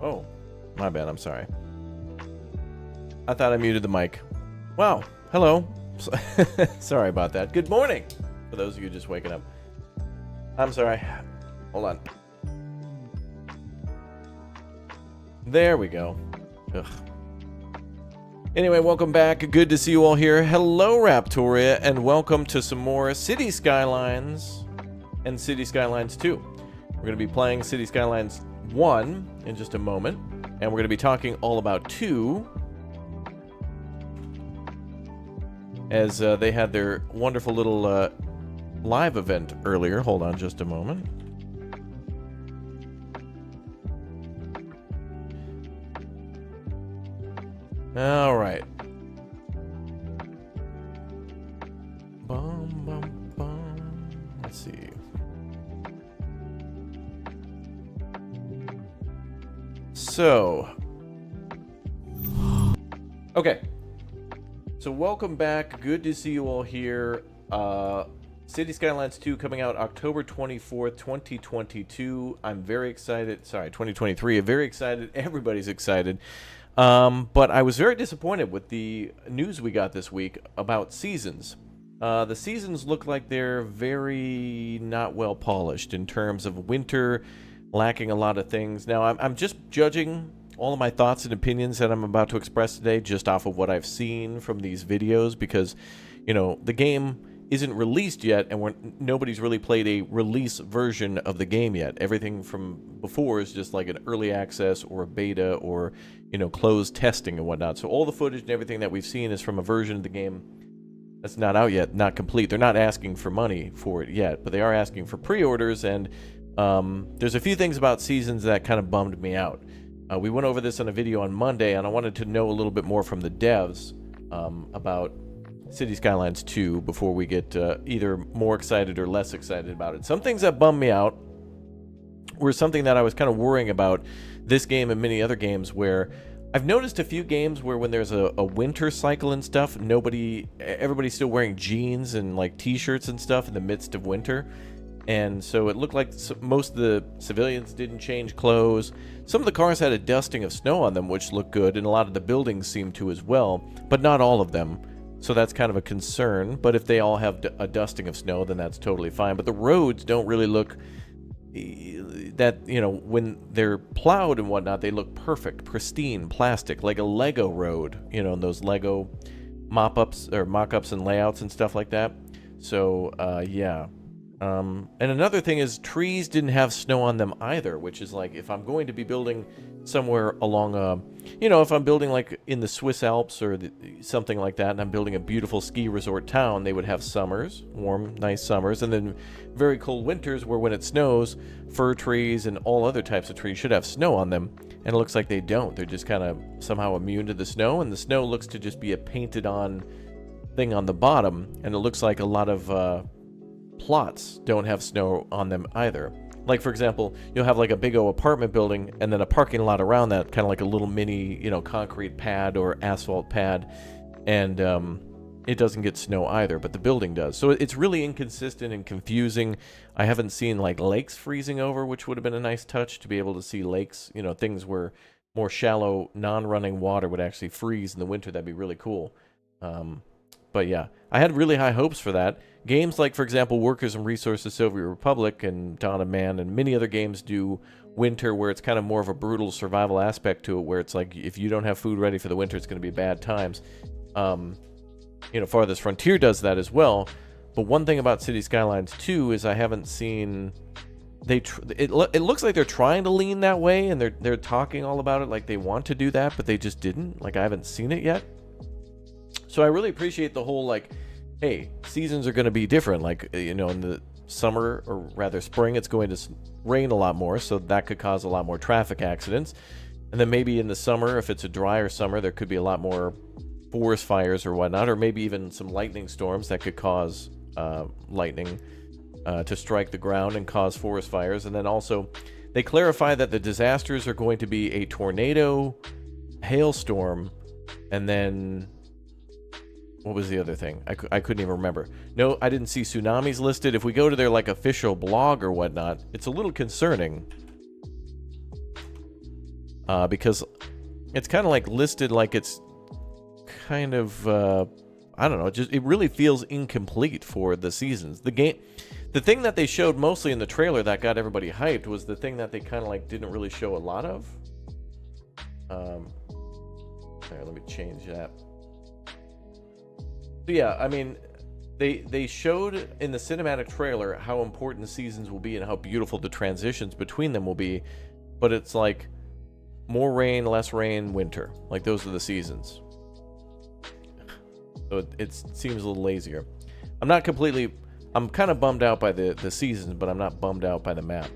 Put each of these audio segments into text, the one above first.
Oh, my bad. I'm sorry. I thought I muted the mic. Wow. Hello. Sorry about that. Good morning for those of you just waking up. I'm sorry. Hold on. There we go. Ugh. Anyway, welcome back. Good to see you all here. Hello, Raptoria, and welcome to some more City Skylines and City Skylines 2. We're going to be playing City Skylines 1 in just a moment, and we're going to be talking all about 2 as they had their wonderful little live event earlier. Hold on just a moment. All right. Bum, bum, bum. Let's see. So, okay. So welcome back. Good to see you all here. City Skylines 2 coming out October 24th, 2022. I'm very excited. Sorry, 2023. I'm very excited. Everybody's excited. But I was very disappointed with the news we got this week about seasons. The seasons look like they're very not well polished in terms of winter, lacking a lot of things. Now, I'm just judging all of my thoughts and opinions that I'm about to express today just off of what I've seen from these videos because, you know, the game isn't released yet and nobody's really played a release version of the game yet. Everything from before is just like an early access or a beta or, you know, closed testing and whatnot. So all the footage and everything that we've seen is from a version of the game that's not out yet, not complete. They're not asking for money for it yet, but they are asking for pre-orders, and there's a few things about seasons that kind of bummed me out. We went over this on a video on Monday, and I wanted to know a little bit more from the devs about City Skylines 2 before we get either more excited or less excited about it. Some things that bummed me out were something that I was kind of worrying about this game and many other games where I've noticed a few games where when there's a winter cycle and stuff, everybody's still wearing jeans and like t-shirts and stuff in the midst of winter. And so it looked like most of the civilians didn't change clothes. Some of the cars had a dusting of snow on them, which looked good, and a lot of the buildings seemed to as well, but not all of them. So that's kind of a concern. But if they all have a dusting of snow, then that's totally fine. But the roads don't really look that, you know, when they're plowed and whatnot, they look perfect, pristine, plastic, like a Lego road, you know, those Lego mop-ups or mock-ups and layouts and stuff like that. So, yeah. And another thing is trees didn't have snow on them either, which is like if I'm going to be building somewhere along you know, if I'm building like in the Swiss Alps or something like that, and I'm building a beautiful ski resort town, they would have summers, warm, nice summers, and then very cold winters where when it snows, fir trees and all other types of trees should have snow on them, and it looks like they don't. They're just kind of somehow immune to the snow, and the snow looks to just be a painted on thing on the bottom, and it looks like a lot of plots don't have snow on them either. Like, for example, you'll have like a big old apartment building and then a parking lot around that, kind of like a little mini, you know, concrete pad or asphalt pad, and it doesn't get snow either, but the building does. So it's really inconsistent and confusing. I haven't seen like lakes freezing over, which would have been a nice touch to be able to see lakes, you know, things where more shallow, non-running water would actually freeze in the winter. That'd be really cool. But yeah, I had really high hopes for that. Games like, for example, Workers and Resources Soviet Republic and Dawn of Man and many other games do winter where it's kind of more of a brutal survival aspect to it, where it's like if you don't have food ready for the winter, it's going to be bad times. Farthest Frontier does that as well. But one thing about City Skylines 2 is I haven't seen... It looks like they're trying to lean that way, and they're talking all about it like they want to do that, but they just didn't. Like, I haven't seen it yet. So I really appreciate the whole, like, hey, seasons are going to be different. Like, in the summer, or rather spring, it's going to rain a lot more, so that could cause a lot more traffic accidents. And then maybe in the summer, if it's a drier summer, there could be a lot more forest fires or whatnot, or maybe even some lightning storms that could cause lightning to strike the ground and cause forest fires. And then also, they clarify that the disasters are going to be a tornado, hailstorm, and then... what was the other thing? I couldn't even remember. No, I didn't see tsunamis listed. If we go to their like official blog or whatnot, it's a little concerning. Because it's kind of like listed like it's kind of... I don't know, it really feels incomplete for the seasons. The thing that they showed mostly in the trailer that got everybody hyped was the thing that they kind of like didn't really show a lot of. Here, let me change that. So yeah, I mean, they showed in the cinematic trailer how important the seasons will be and how beautiful the transitions between them will be, but it's like more rain, less rain, winter. Like those are the seasons. So it seems a little lazier. I'm kind of bummed out by the seasons, but I'm not bummed out by the map.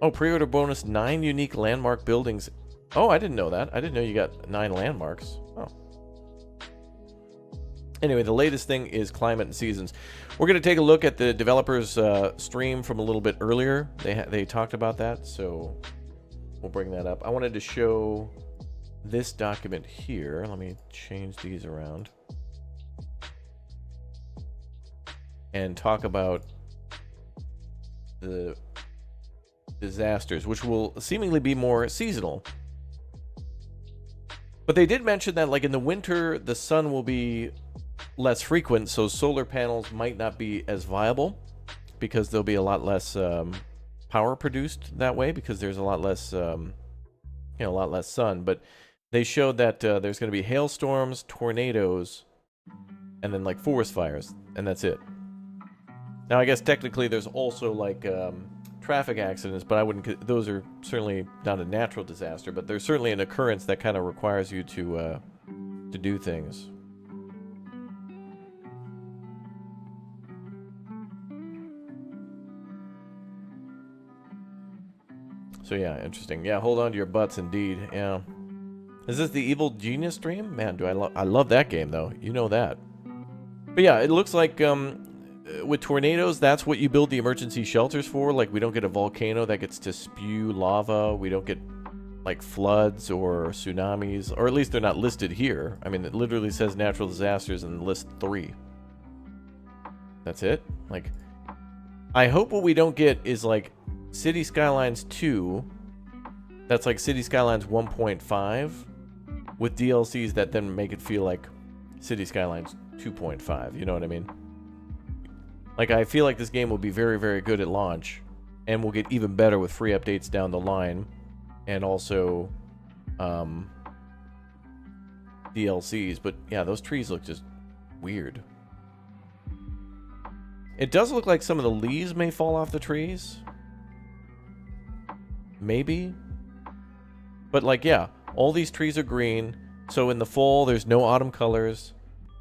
Oh, pre-order bonus, 9 unique landmark buildings. Oh, I didn't know that. I didn't know you got 9 landmarks. Oh. Anyway, the latest thing is climate and seasons. We're going to take a look at the developers' stream from a little bit earlier. They talked about that, so we'll bring that up. I wanted to show this document here. Let me change these around. And talk about the disasters, which will seemingly be more seasonal. But they did mention that, like, in the winter, the sun will be less frequent, so solar panels might not be as viable because there'll be a lot less power produced that way because there's a lot less, a lot less sun. But they showed that there's going to be hailstorms, tornadoes, and then like forest fires, and that's it. Now, I guess technically there's also like traffic accidents, but I wouldn't. Those are certainly not a natural disaster, but there's certainly an occurrence that kind of requires you to do things. So yeah, interesting. Yeah, hold on to your butts, indeed. Yeah. Is this the Evil Genius stream? Man, I love that game though. You know that. But yeah, it looks like with tornadoes, that's what you build the emergency shelters for. Like, we don't get a volcano that gets to spew lava. We don't get like floods or tsunamis, or at least they're not listed here. I mean, it literally says natural disasters in list 3. That's it. Like, I hope what we don't get is like City Skylines 2. That's like City Skylines 1.5 with DLCs that then make it feel like City Skylines 2.5. You know what I mean? Like, I feel like this game will be very, very good at launch, and will get even better with free updates down the line, and also DLCs. But yeah, those trees look just weird. It does look like some of the leaves may fall off the trees. Maybe. But like, yeah, all these trees are green, so in the fall there's no autumn colors.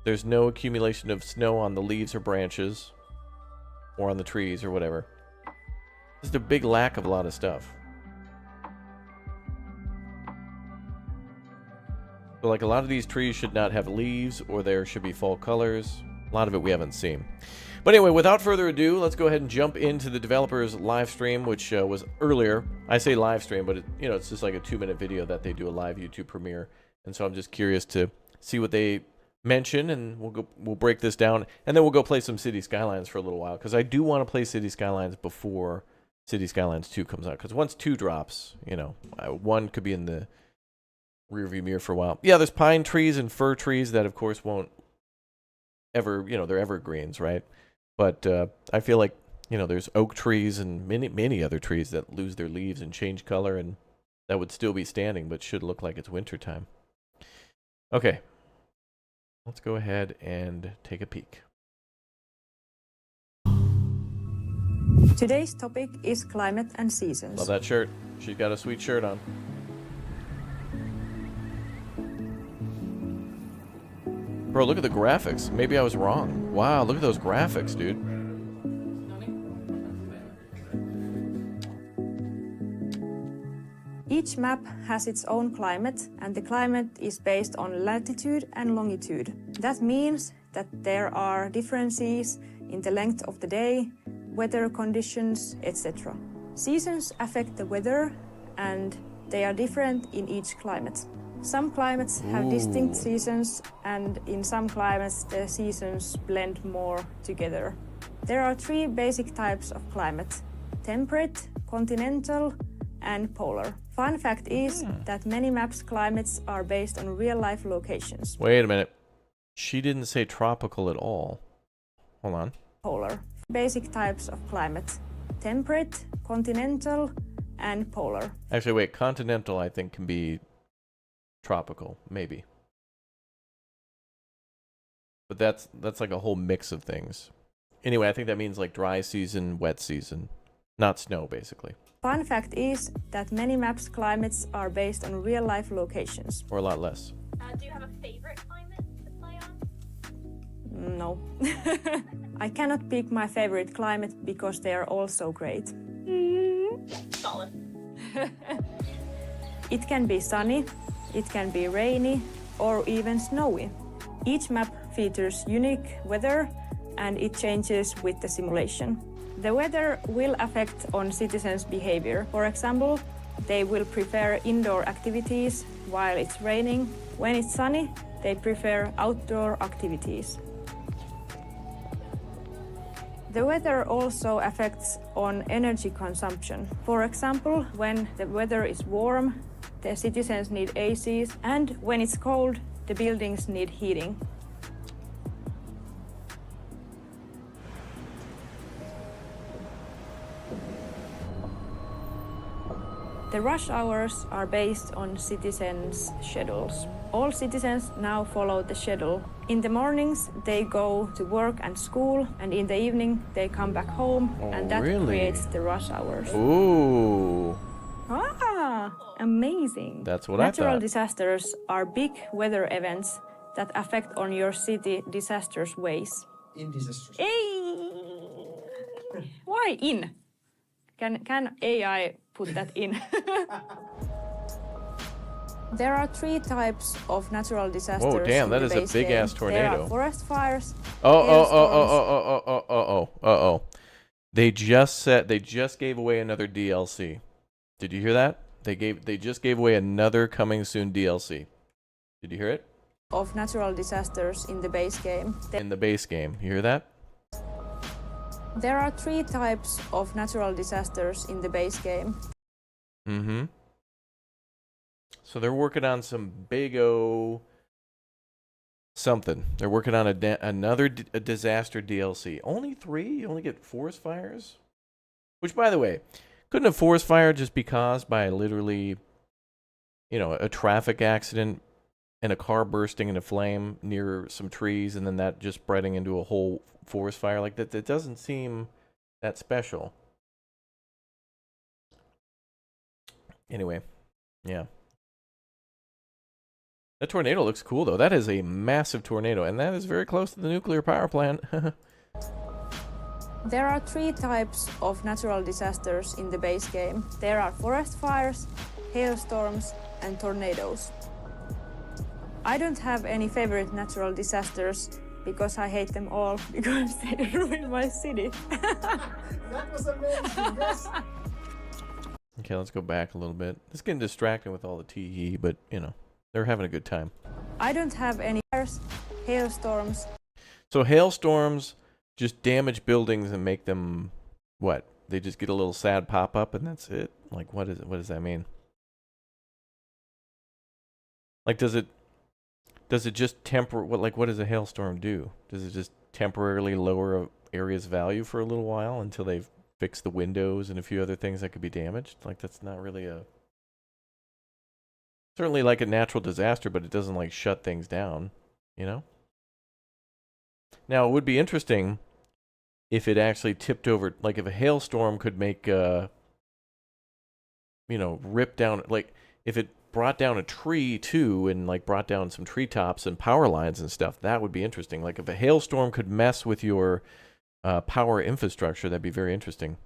There's no accumulation of snow on the leaves or branches. Or on the trees, or whatever. Just a big lack of a lot of stuff. So, like, a lot of these trees should not have leaves, or there should be fall colors. A lot of it we haven't seen. But anyway, without further ado, let's go ahead and jump into the developers' live stream, which was earlier. I say live stream, but it's just like a 2-minute video that they do a live YouTube premiere. And so I'm just curious to see what they mention, and we'll break this down, and then we'll go play some City Skylines for a little while, because I do want to play City Skylines before City Skylines 2 comes out, because once 2 drops, 1 could be in the rearview mirror for a while. Yeah, there's pine trees and fir trees that of course won't they're evergreens, right? But I feel like, there's oak trees and many other trees that lose their leaves and change color, and that would still be standing, but should look like it's wintertime. Okay. Let's go ahead and take a peek. Today's topic is climate and seasons. Love that shirt. She's got a sweet shirt on. Bro, look at the graphics. Maybe I was wrong. Wow, look at those graphics, dude. Each map has its own climate, and the climate is based on latitude and longitude. That means that there are differences in the length of the day, weather conditions, etc. Seasons affect the weather, and they are different in each climate. Some climates have distinct seasons, and in some climates the seasons blend more together. There are 3 basic types of climate: temperate, continental, and polar. Fun fact is that many maps' climates are based on real-life locations. Wait a minute. She didn't say tropical at all. Hold on. Polar. Basic types of climate: temperate, continental, and polar. Actually, wait. Continental, I think, can be tropical, maybe. But that's like a whole mix of things. Anyway, I think that means like dry season, wet season. Not snow, basically. Fun fact is that many maps' climates are based on real-life locations. Or a lot less. Do you have a favorite climate to play on? No. I cannot pick my favorite climate because they are all so great. Solid. It can be sunny, it can be rainy, or even snowy. Each map features unique weather, and it changes with the simulation. The weather will affect on citizens' behavior. For example, they will prefer indoor activities while it's raining. When it's sunny, they prefer outdoor activities. The weather also affects on energy consumption. For example, when the weather is warm, the citizens need ACs, and when it's cold, the buildings need heating. The rush hours are based on citizens' schedules. All citizens now follow the schedule. In the mornings, they go to work and school, and in the evening, they come back home, and that creates the rush hours. Ooh. Ah, amazing. That's what I thought. Natural disasters are big weather events that affect on your city disasters ways. In disasters. Why in? Can AI put that in? There are 3 types of natural disasters. Oh, damn, that in is the a base big-ass game. tornado. There are forest fires. Oh. They just gave away another DLC. Did you hear that? They just gave away another coming soon DLC. Did you hear it? Of natural disasters in the base game. In the base game. You hear that? There are 3 types of natural disasters in the base game. Mm-hmm. So they're working on some big-o something. They're working on another disaster DLC. Only 3? You only get forest fires? Which, by the way, couldn't a forest fire just be caused by literally, a traffic accident and a car bursting into flame near some trees and then that just spreading into a whole forest fire? Like that doesn't seem that special. Anyway, yeah. That tornado looks cool, though. That is a massive tornado, and that is very close to the nuclear power plant. There are 3 types of natural disasters in the base game. There are forest fires, hailstorms, and tornadoes. I don't have any favorite natural disasters because I hate them all because they ruin my city. That was amazing, yes! Okay, let's go back a little bit. It's getting distracting with all the tee, but, they're having a good time. I don't have any fires, hailstorms. So hailstorms just damage buildings and make them, what? They just get a little sad pop-up and that's it? Like, what does that mean? Like, does it Does it just what does a hailstorm do? Does it just temporarily lower area's value for a little while until they've fixed the windows and a few other things that could be damaged? Like, that's not really certainly like a natural disaster, but it doesn't like shut things down, you know? Now, it would be interesting if it actually tipped over, like if a hailstorm could make, rip down, like if it brought down a tree too and like brought down some treetops and power lines and stuff, that would be interesting. Like if a hailstorm could mess with your power infrastructure, that'd be very interesting.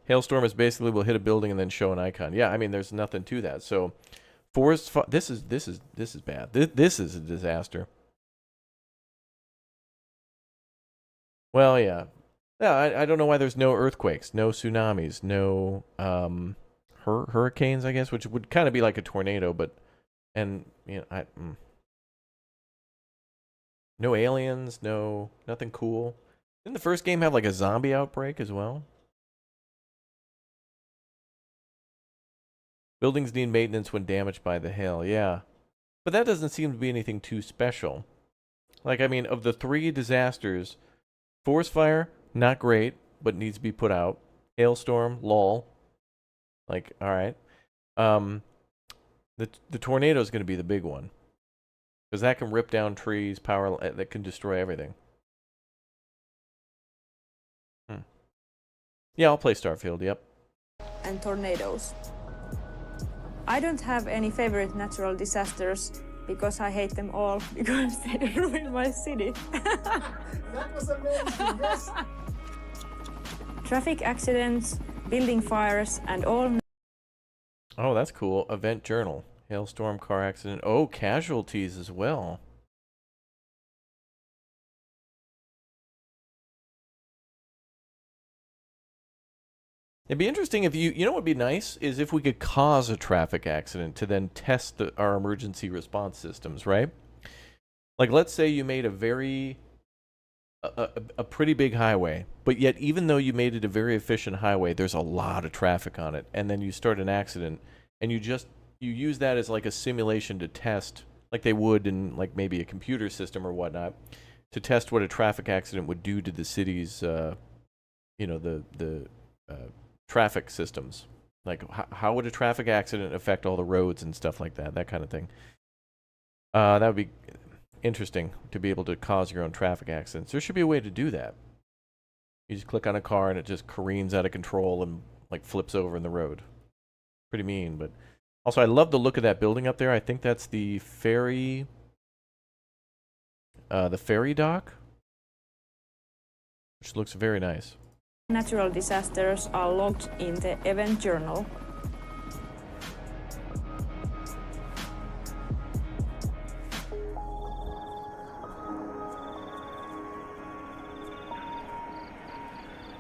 Hailstorm is basically will hit a building and then show an icon. Yeah, I mean there's nothing to that. So this is bad. This is a disaster. Well, yeah. Yeah, I don't know why there's no earthquakes, no tsunamis, no hurricanes, I guess, which would kind of be like a tornado, but no aliens, nothing cool. Didn't the first game have like a zombie outbreak as well? Buildings need maintenance when damaged by the hail, yeah. But that doesn't seem to be anything too special. Like, I mean, of the 3 disasters, forest fire, not great, but needs to be put out. Hailstorm, lol. Like, all right. The tornado is going to be the big one. Because that can rip down trees, that can destroy everything. Yeah, I'll play Starfield, yep. And tornadoes. I don't have any favorite natural disasters because I hate them all because they ruin my city. That was amazing, yes. Traffic accidents, building fires, and all. Oh, that's cool. Event journal. Hailstorm, car accident. Oh, casualties as well. It'd be interesting if you know what would be nice is if we could cause a traffic accident to then test our emergency response systems, right? Like, let's say you made a pretty big highway, but yet even though you made it a very efficient highway, there's a lot of traffic on it, and then you start an accident, and you use that as like a simulation to test, like they would in like maybe a computer system or whatnot, to test what a traffic accident would do to the city's, the traffic systems. Like, how would a traffic accident affect all the roads and stuff like that, that kind of thing. That would be interesting to be able to cause your own traffic accidents. There should be a way to do that. You just click on a car and it just careens out of control and like flips over in the road. Pretty mean, but also I love the look of that building up there. I think that's the ferry dock, which looks very nice. Natural disasters are logged in the event journal.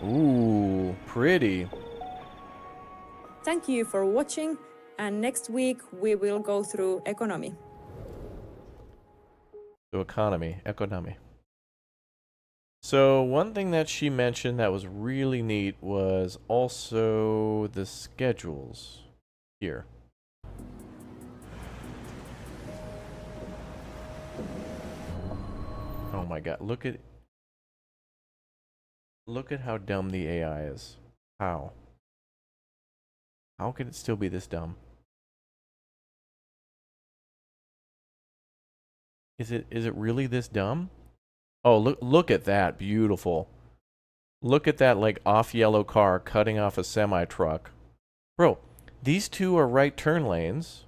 Ooh, pretty. Thank you for watching, and next week we will go through economy. So economy. So one thing that she mentioned that was really neat was also the schedules here. Oh my god, look at how dumb the AI is. How can it still be this dumb? Is it really this dumb? Oh, look at that. Beautiful. Look at that, like, off-yellow car cutting off a semi-truck. Bro, these two are right turn lanes.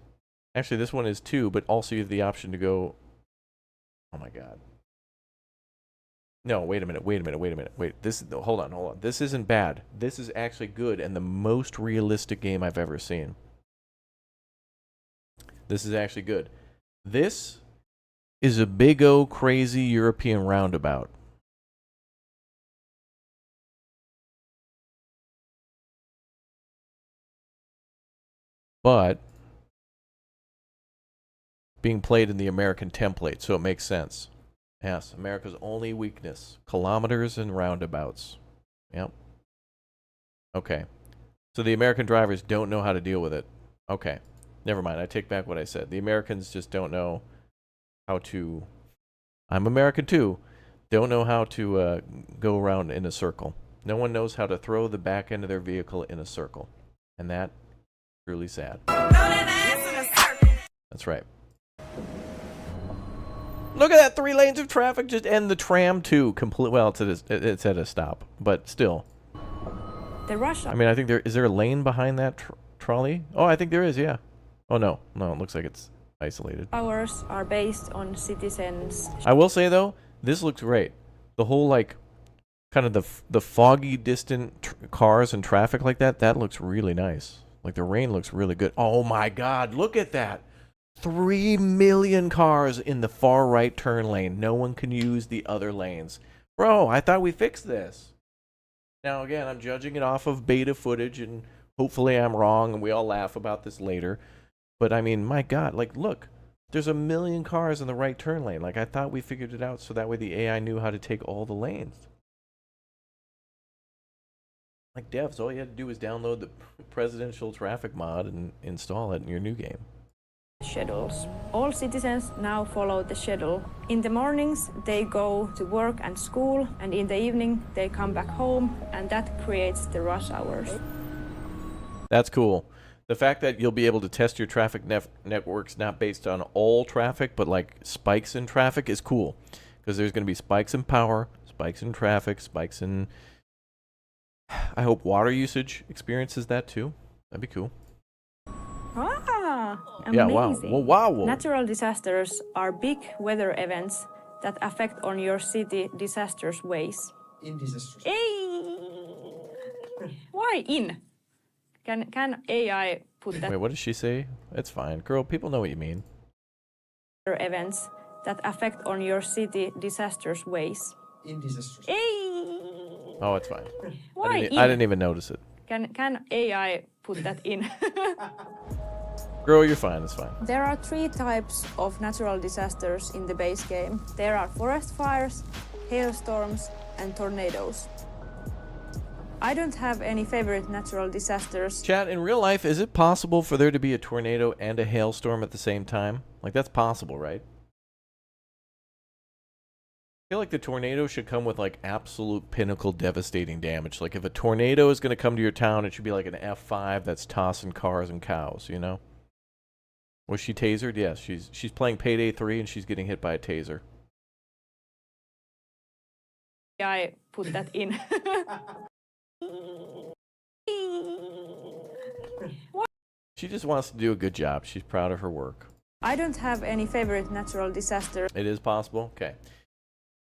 Actually, this one is too, but also you have the option to go... Oh, my God. No, wait a minute. Wait, hold on. This isn't bad. This is actually good and the most realistic game I've ever seen. This is actually good. This is a big O crazy European roundabout. But being played in the American template, so it makes sense. Yes, America's only weakness. Kilometers and roundabouts. Yep. Okay. So the American drivers don't know how to deal with it. Okay. Never mind. I take back what I said. The Americans just don't know how to. I'm American too. Don't know how to go around in a circle. No one knows how to throw the back end of their vehicle in a circle, and that truly sad. That's right. Look at that, 3 lanes of traffic just and the tram too. Well, it's at a stop, but still. The rush I mean, I think is there a lane behind that trolley? Oh, I think there is. Yeah. Oh no, it looks like it's isolated. hours are based on citizens' I will say though, this looks great. The whole like, kind of the foggy, distant cars and traffic like that. That looks really nice. Like the rain looks really good. Oh my God, look at that. 3 million cars in the far right turn lane. No one can use the other lanes. Bro, I thought we fixed this. Now, again, I'm judging it off of beta footage, and hopefully I'm wrong, and we all laugh about this later. But, I mean, my God, like, look. There's 1 million cars in the right turn lane. Like, I thought we figured it out so that way the AI knew how to take all the lanes. Like, devs, all you had to do was download the presidential traffic mod and install it in your new game. schedules. All citizens now follow the schedule. In the mornings, they go to work and school, and in the evening, they come back home, and that creates the rush hours. That's cool. The fact that you'll be able to test your traffic networks not based on all traffic, but like spikes in traffic is cool. Because there's going to be spikes in power, spikes in traffic, spikes in... I hope water usage experiences that too. That'd be cool. Ah, amazing. Yeah, wow. Wow. Natural disasters are big weather events that affect on your city disastrous ways. In disaster. Why in? Can AI put that Wait, what did she say? It's fine. Girl, people know what you mean. weather events that affect on your city disastrous ways? In disaster. Oh, it's fine. Why in? I didn't even notice it. Can AI put that in? Girl, you're fine. It's fine. There are 3 types of natural disasters in the base game. There are forest fires, hailstorms, and tornadoes. I don't have any favorite natural disasters. Chat, in real life, is it possible for there to be a tornado and a hailstorm at the same time? Like, that's possible, right? I feel like the tornado should come with, like, absolute pinnacle devastating damage. Like, if a tornado is going to come to your town, it should be like an F5 that's tossing cars and cows, you know? Was she tasered? Yes, she's playing Payday 3 and she's getting hit by a taser. I put that in. She just wants to do a good job. She's proud of her work. I don't have any favorite natural disasters. It is possible? Okay.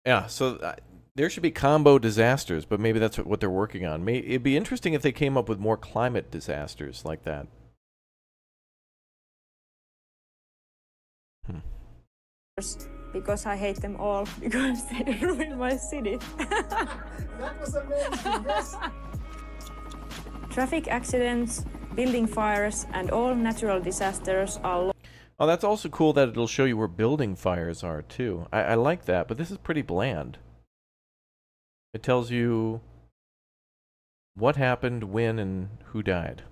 Yeah, so there should be combo disasters, but maybe that's what they're working on. It'd be interesting if they came up with more climate disasters like that. Because I hate them all, because they ruin my city. That was amazing, yes. Traffic accidents, building fires, and all natural disasters are Oh, that's also cool that it'll show you where building fires are, too. I like that, but this is pretty bland. It tells you what happened, when, and who died.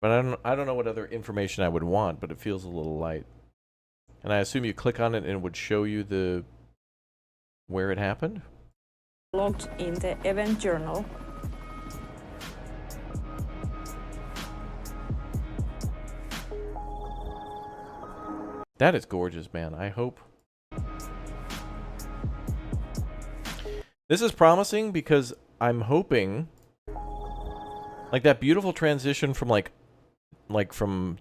But I don't know what other information I would want, but it feels a little light. And I assume you click on it and it would show you where it happened? logged in the event journal. That is gorgeous, man. I hope. This is promising because I'm hoping like that beautiful transition from like from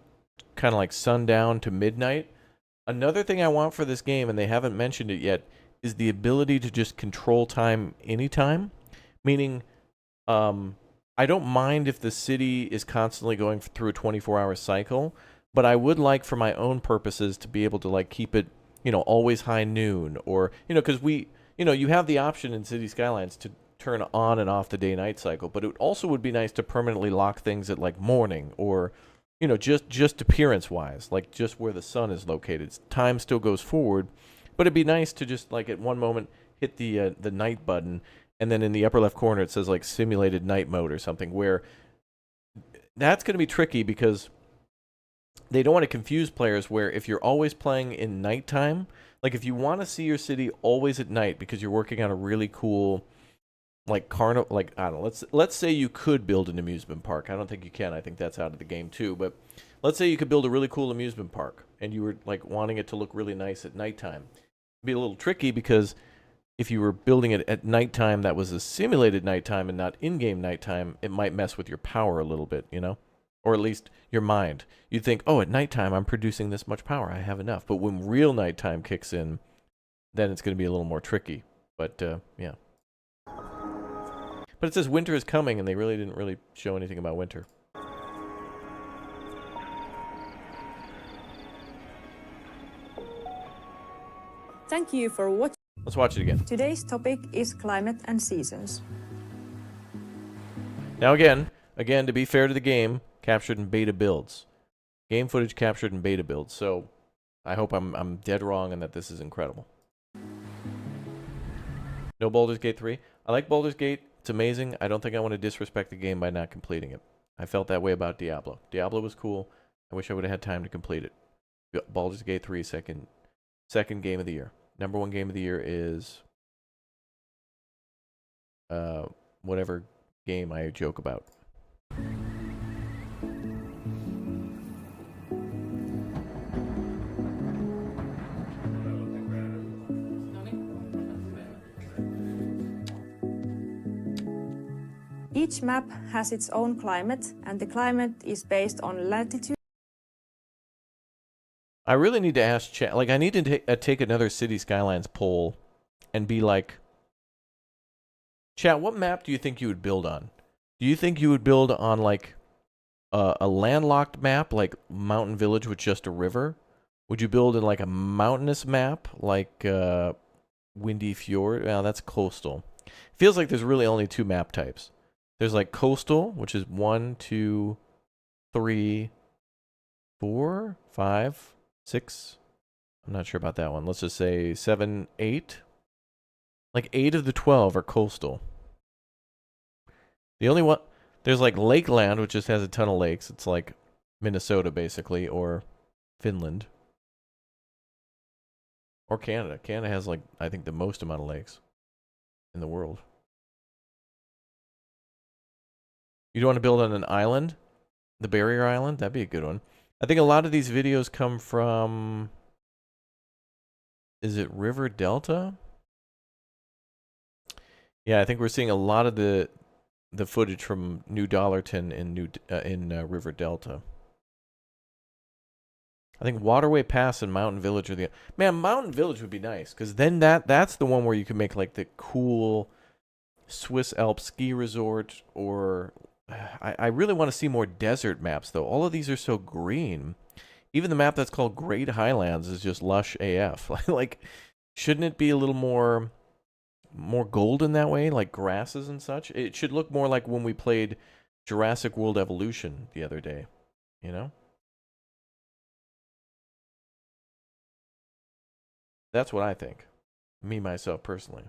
kind of like sundown to midnight. Another thing I want for this game, and they haven't mentioned it yet, is the ability to just control time anytime. Meaning, I don't mind if the city is constantly going through a 24-hour cycle, but I would like, for my own purposes, to be able to like keep it, always high noon, or because you have the option in City Skylines to turn on and off the day-night cycle, but it also would be nice to permanently lock things at like morning, or just appearance-wise, like just where the sun is located. Time still goes forward, but it'd be nice to just like at one moment hit the night button, and then in the upper left corner it says like simulated night mode or something, where that's going to be tricky because they don't want to confuse players where if you're always playing in nighttime, like if you want to see your city always at night because you're working on a really cool like carnival, like I don't know, let's say you could build an amusement park. I don't think you can. I think that's out of the game too, but let's say you could build a really cool amusement park and you were like wanting it to look really nice at nighttime. It'd be a little tricky because if you were building it at nighttime that was a simulated nighttime and not in-game nighttime, it might mess with your power a little bit, you know? Or at least your mind. You'd think, oh, at nighttime I'm producing this much power. I have enough. But when real nighttime kicks in, then it's going to be a little more tricky. But, yeah. But it says winter is coming, and they really didn't really show anything about winter. Thank you for watching. Let's watch it again. Today's topic is climate and seasons. Now again, to be fair to the game, captured in beta builds. Game footage captured in beta builds. So I hope I'm dead wrong and that this is incredible. No Baldur's Gate 3. I like Baldur's Gate. It's amazing. I don't think I want to disrespect the game by not completing it. I felt that way about Diablo. Diablo was cool. I wish I would have had time to complete it. Baldur's Gate 3, second game of the year. Number one game of the year is whatever game I joke about. Each map has its own climate, and the climate is based on latitude. I really need to ask chat. Like, I need to take another City Skylines poll and be like, chat, what map do you think you would build on? Do you think you would build on, like, a landlocked map, like Mountain Village with just a river? Would you build in, like, a mountainous map, like Windy Fjord? Well, that's coastal. It feels like there's really only two map types. There's, like, coastal, which is 1, 2, 3, 4, 5... 6. I'm not sure about that one. Let's just say 7, 8. Like 8 of the 12 are coastal. The only one, there's like Lakeland, which just has a ton of lakes. It's like Minnesota basically, or Finland, or Canada. Canada has like, I think, the most amount of lakes in the world. You don't want to build on an island? The Barrier Island? That'd be a good one. I think a lot of these videos come from, is it River Delta? Yeah, I think we're seeing a lot of the footage from New Dollarton in River Delta. I think Waterway Pass and Mountain Village are the... Man, Mountain Village would be nice, because then that's the one where you can make like the cool Swiss Alps ski resort, or... I really want to see more desert maps, though. All of these are so green. Even the map that's called Great Highlands is just lush AF. Like, shouldn't it be a little more golden that way, like grasses and such? It should look more like when we played Jurassic World Evolution the other day, you know? That's what I think. Me, myself, personally.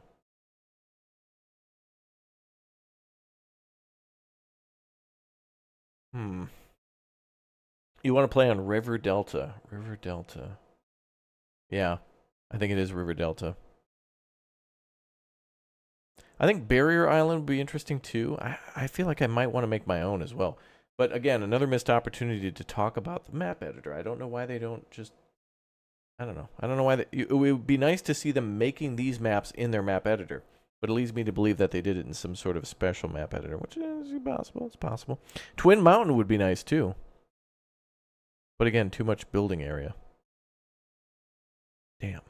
You want to play on River Delta. River Delta. Yeah, I think it is River Delta. I think Barrier Island would be interesting too. I feel like I might want to make my own as well. But again, another missed opportunity to talk about the map editor. I don't know why they don't just... I don't know. I don't know why it would be nice to see them making these maps in their map editor. But it leads me to believe that they did it in some sort of special map editor, which is possible. It's possible. Twin Mountain would be nice too. But again, too much building area. Damn.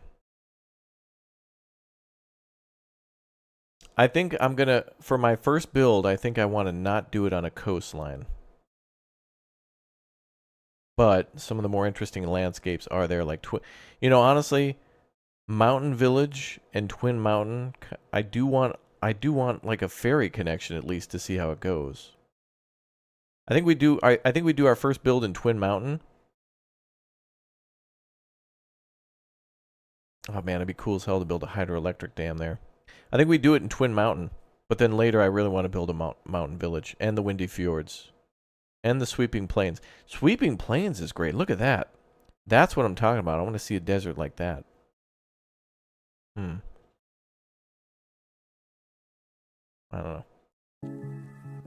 I think I'm going to, for my first build, I think I want to not do it on a coastline. But some of the more interesting landscapes are there, like, you know, honestly, Mountain Village and Twin Mountain, I do want like a ferry connection at least to see how it goes. I think we do our first build in Twin Mountain. Oh man, it'd be cool as hell to build a hydroelectric dam there. I think we do it in Twin Mountain, but then later I really want to build a Mountain Village and the Windy Fjords And the sweeping plains. Sweeping plains is great. Look at that. That's what I'm talking about. I want to see a desert like that. I don't know.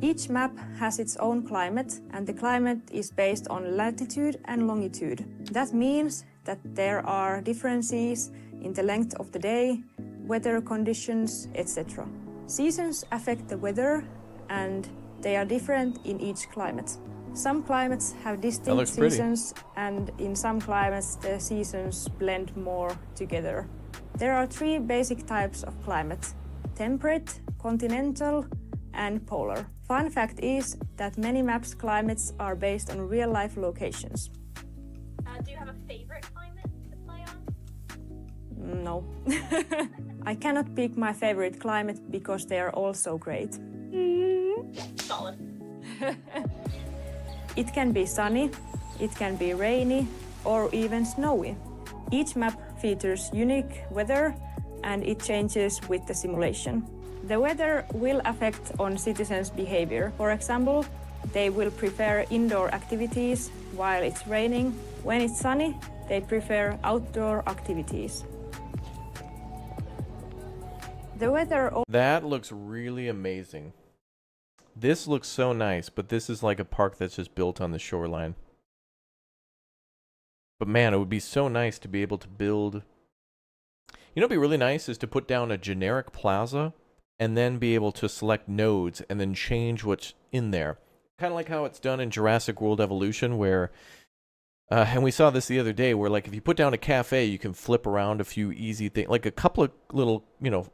Each map has its own climate, and the climate is based on latitude and longitude. That means that there are differences in the length of the day, weather conditions, etc. Seasons affect the weather, and they are different in each climate. Some climates have distinct looks pretty. seasons, and in some climates the seasons blend more together. There are three basic types of climate: temperate, continental, and polar. Fun fact is that many maps' climates are based on real-life locations. Do you have a favorite climate to play on? No. I cannot pick my favorite climate because they are all so great. Solid. It can be sunny, it can be rainy, or even snowy. Each map features unique weather, and it changes with the simulation. The weather will affect on citizens' behavior. For example, they will prefer indoor activities while it's raining. When it's sunny, they prefer outdoor activities. The weather... That looks really amazing. This looks so nice, but this is like a park that's just built on the shoreline. But man, it would be so nice to be able to build... You know what would be really nice is to put down a generic plaza and then be able to select nodes and then change what's in there. Kind of like how it's done in Jurassic World Evolution, where... and we saw this the other day, where like if you put down a cafe, you can flip around a few easy things. Like a couple of little, you know,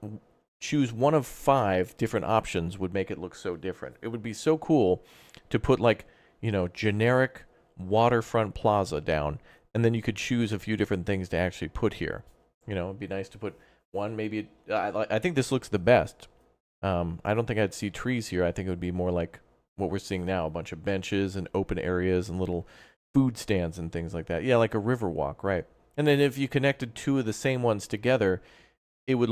choose one of 5 different options would make it look so different. It would be so cool to put like, you know, generic waterfront plaza down, and then you could choose a few different things to actually put here. You know, it'd be nice to put one, maybe... I think this looks the best. I don't think I'd see trees here. I think it would be more like what we're seeing now, a bunch of benches and open areas and little food stands and things like that. Yeah, like a river walk, right? And then if you connected 2 of the same ones together, they would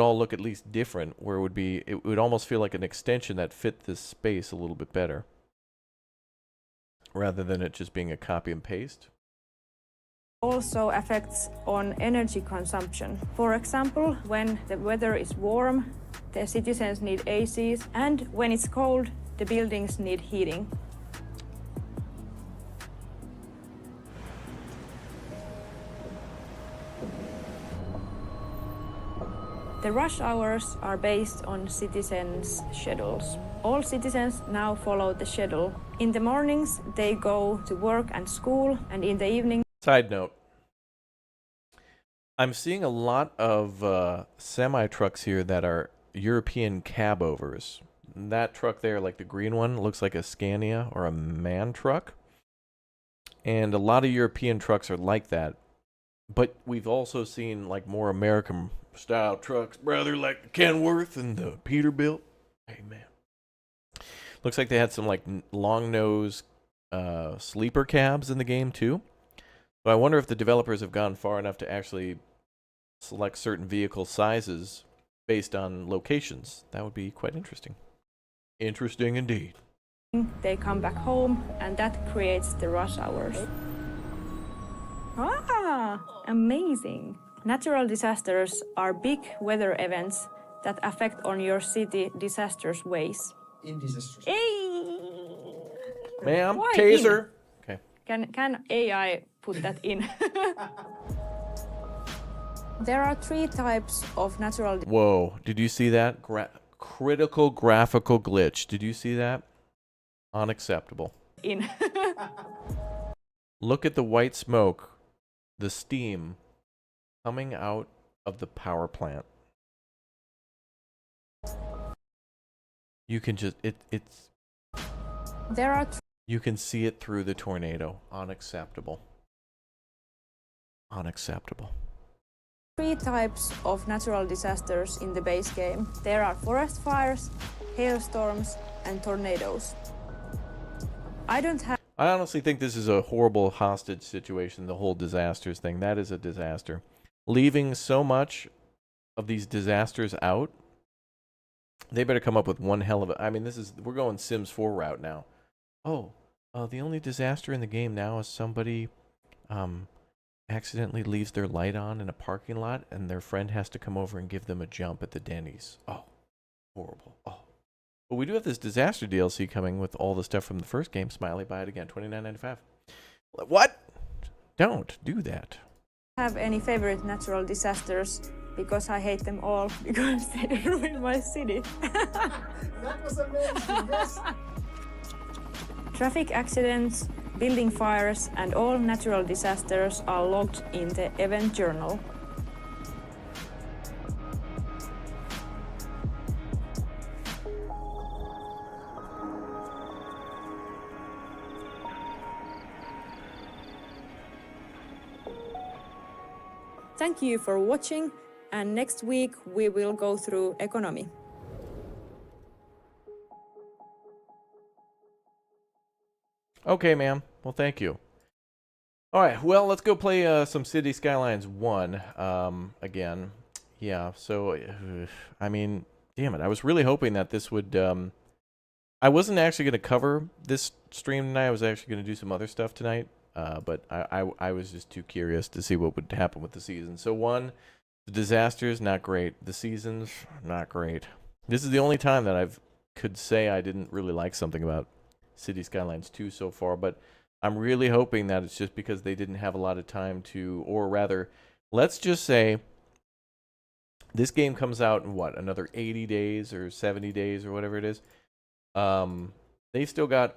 all look at least different, where it would almost feel like an extension that fit this space a little bit better, rather than it just being a copy and paste. Also affects on energy consumption. For example, when the weather is warm, the citizens need ACs, and when it's cold, the buildings need heating. The rush hours are based on citizens' schedules. All citizens now follow the schedule. In the mornings, they go to work and school, and in the evening... Side note. I'm seeing a lot of semi-trucks here that are European cab-overs. That truck there, like the green one, looks like a Scania or a MAN truck. And a lot of European trucks are like that. But we've also seen like more American-style trucks, brother, like the Kenworth and the Peterbilt. Hey, man. Looks like they had some like long-nose sleeper cabs in the game, too. So I wonder if the developers have gone far enough to actually select certain vehicle sizes based on locations. That would be quite interesting. Interesting indeed. They come back home, and that creates the rush hours. Ah, amazing. Natural disasters are big weather events that affect on your city disasters ways. In disasters. Hey! Ma'am, Why taser. Okay. Can AI put that in? There are 3 types of natural... Whoa, did you see that? Critical graphical glitch. Did you see that? Unacceptable. In. Look at the white smoke, the steam coming out of the power plant. You can just... It's... There are... You can see it through the tornado. Unacceptable. Unacceptable. 3 types of natural disasters in the base game. There are forest fires, hailstorms, and tornadoes. I honestly think this is a horrible hostage situation, the whole disasters thing. That is a disaster. Leaving so much of these disasters out, they better come up with one hell of a... I mean, we're going Sims 4 route now. Oh, The only disaster in the game now is somebody accidentally leaves their light on in a parking lot, and their friend has to come over and give them a jump at the Denny's. Oh, horrible. Oh. But we do have this disaster DLC coming with all the stuff from the first game. Smiley, buy it again. $29.95. What? Don't do that. Have any favorite natural disasters? Because I hate them all because they ruin my city. That was amazing, yes. Traffic accidents, building fires, and all natural disasters are logged in the event journal. Thank you for watching, and next week we will go through economy. Okay, ma'am. Well, thank you. All right. Well, let's go play some City Skylines 1 again. Yeah. So, I mean, damn it. I was really hoping that this would. I wasn't actually going to cover this stream tonight. I was actually going to do some other stuff tonight. But I was just too curious to see what would happen with the season. So 1, the disasters, not great. The seasons, not great. This is the only time that I've could say I didn't really like something about City Skylines 2 so far, but I'm really hoping that it's just because they didn't have a lot of time to, or rather, let's just say this game comes out in what, another 80 days or 70 days or whatever it is. They've still got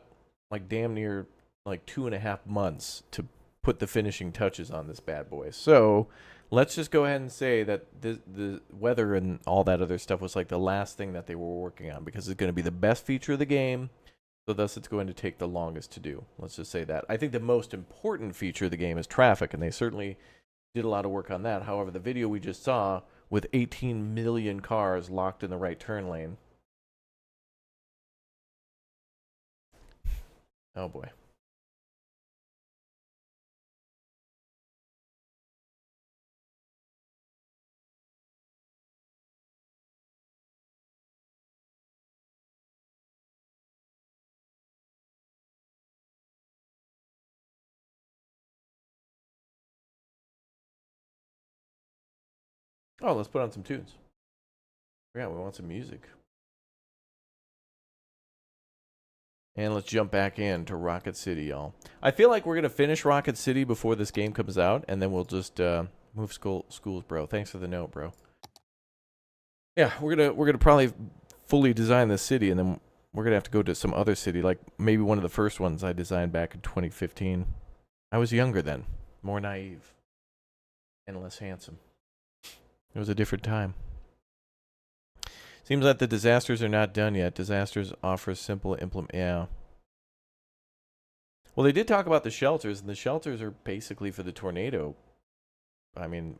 like damn near like 2.5 months to put the finishing touches on this bad boy. So let's just go ahead and say that the weather and all that other stuff was like the last thing that they were working on, because it's going to be the best feature of the game. So thus it's going to take the longest to do. Let's just say that. I think the most important feature of the game is traffic, and they certainly did a lot of work on that. However, the video we just saw with 18 million cars locked in the right turn lane. Oh boy. Oh, let's put on some tunes. Yeah, we want some music. And let's jump back into Rocket City, y'all. I feel like we're going to finish Rocket City before this game comes out, and then we'll just move schools, bro. Thanks for the note, bro. Yeah, we're gonna probably fully design this city, and then we're gonna have to go to some other city, like maybe one of the first ones I designed back in 2015. I was younger then, more naive, and less handsome. It was a different time. Seems like the disasters are not done yet. Disasters offer simple implement. Yeah. Well, they did talk about the shelters, and the shelters are basically for the tornado. I mean,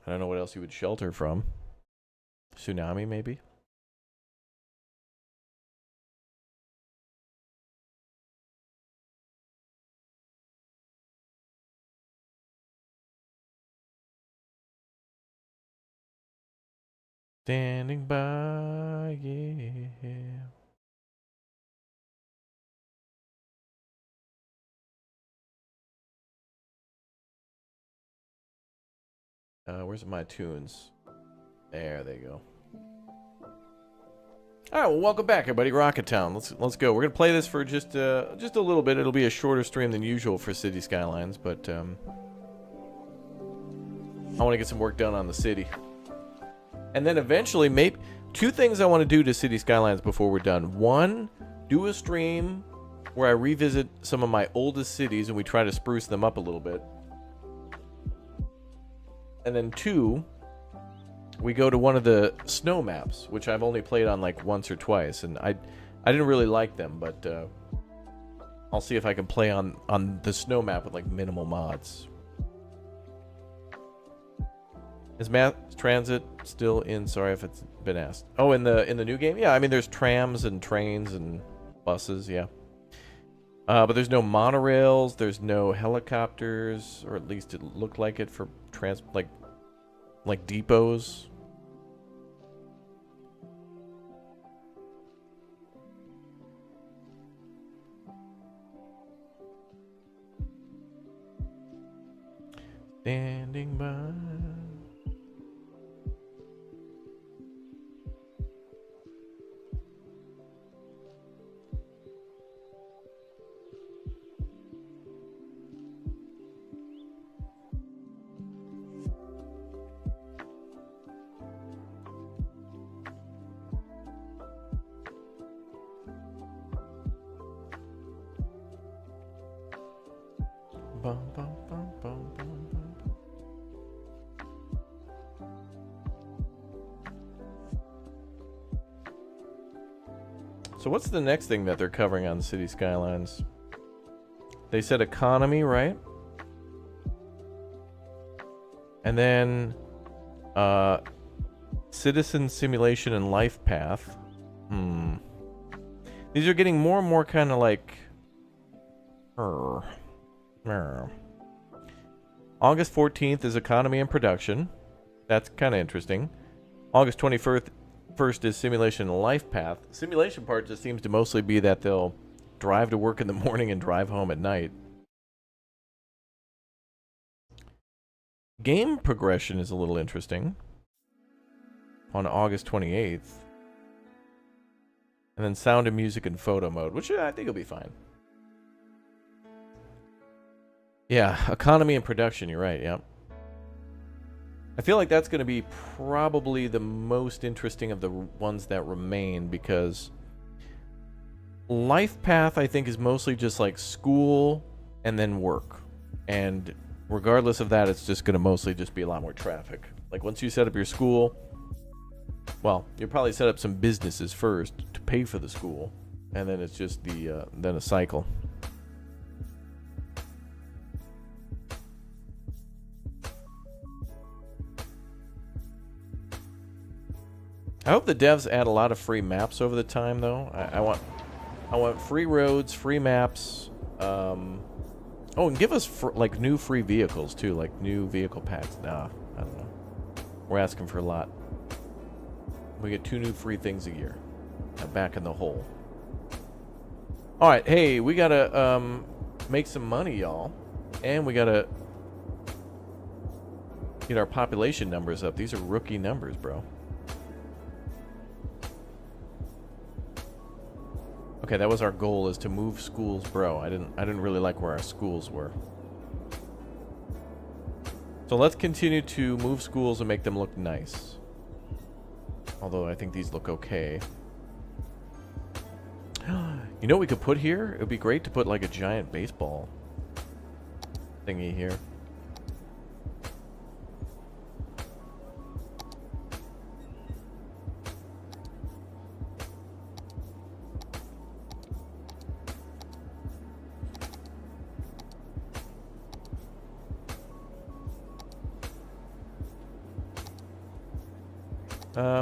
I don't know what else you would shelter from. Tsunami, maybe? Standing by, yeah. Where's my tunes? There they go. All right, well, welcome back, everybody. Rocket Town. Let's go. We're gonna play this for just a little bit. It'll be a shorter stream than usual for City Skylines, but I want to get some work done on the city, and then eventually, maybe 2 things I want to do to City Skylines before we're done. 1, do a stream where I revisit some of my oldest cities and we try to spruce them up a little bit, and then 2. We go to one of the snow maps, which I've only played on like once or twice, and I didn't really like them, but I'll see if I can play on the snow map with like minimal mods. Is mass transit still in? Sorry if it's been asked. Oh, in the new game? Yeah, I mean there's trams and trains and buses, yeah. But there's no monorails, there's no helicopters, or at least it looked like it for like depots. standing by. Bum, bum, bum, bum, bum, bum. So what's the next thing that they're covering on City Skylines? They said economy, right? And then citizen simulation and life path. These are getting more and more kind of like August 14th is economy and production. That's kind of interesting. August 21st is simulation and life path. Simulation part just seems to mostly be that they'll drive to work in the morning and drive home at night. Game progression is a little interesting. On August 28th. And then sound and music and photo mode, which I think will be fine. Yeah, economy and production, you're right, yep. I feel like that's going to be probably the most interesting of the ones that remain, because life path, I think, is mostly just like school and then work. And regardless of that, it's just going to mostly just be a lot more traffic. Like once you set up your school, well, you'll probably set up some businesses first to pay for the school. And then it's just then a cycle. I hope the devs add a lot of free maps over the time, though. I want free roads, free maps. Oh, and give us like new free vehicles too, like new vehicle packs. Nah, I don't know. We're asking for a lot. We get 2 new free things a year. I'm back in the hole. All right, hey, we gotta make some money, y'all, and we gotta get our population numbers up. These are rookie numbers, bro. Okay, that was our goal, is to move schools, bro. I didn't really like where our schools were. So let's continue to move schools and make them look nice. Although I think these look okay. You know what we could put here? It would be great to put like a giant baseball thingy here.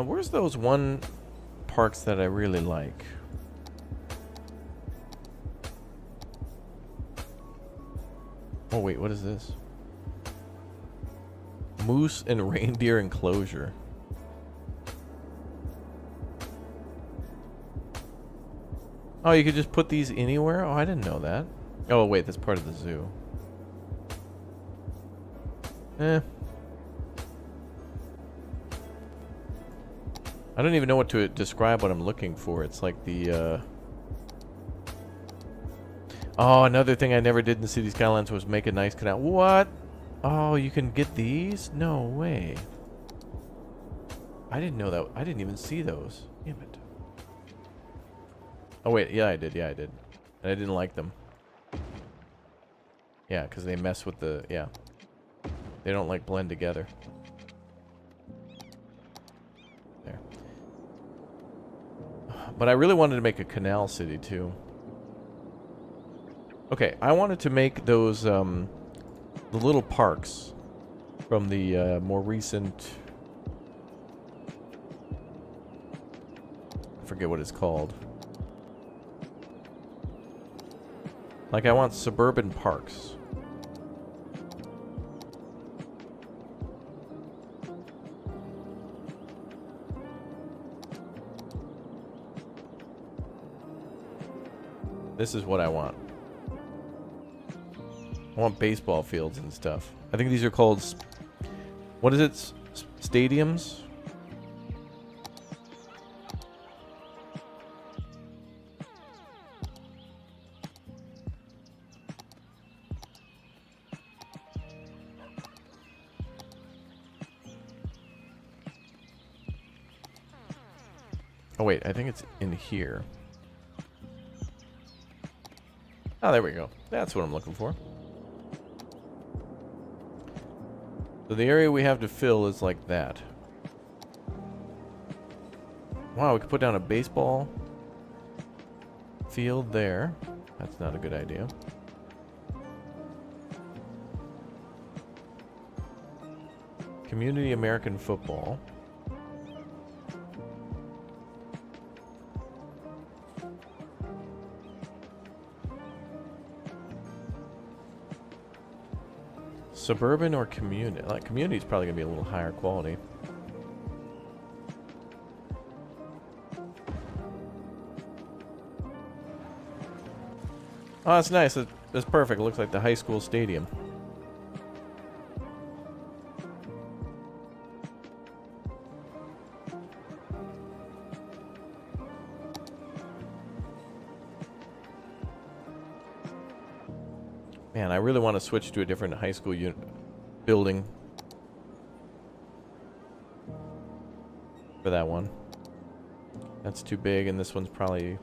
Where's those one parks that I really like? Oh wait, what is this? Moose and reindeer enclosure. Oh, you could just put these anywhere? Oh, I didn't know that. Oh wait, that's part of the zoo. I don't even know what to describe what I'm looking for. It's like the, Oh, another thing I never did in City Skylines was make a nice canal. What? Oh, you can get these? No way. I didn't know that. I didn't even see those. Damn it. Oh, wait. Yeah, I did. Yeah, I did. And I didn't like them. Yeah, because they mess with the... Yeah. They don't, like, blend together. There. But I really wanted to make a canal city, too. Okay, I wanted to make those, the little parks from the, more recent... I forget what it's called. Like, I want suburban parks. This is what I want. I want baseball fields and stuff. I think these are called, what is it? Stadiums? Oh wait, I think it's in here. Oh, there we go. That's what I'm looking for. So the area we have to fill is like that. Wow, we could put down a baseball field there. That's not a good idea. Community American football. Suburban or community? Like, community is probably going to be a little higher quality. Oh, that's nice. That's perfect. It looks like the high school stadium. Man, I really want to switch to a different high school building for that one. That's too big, and this one's probably...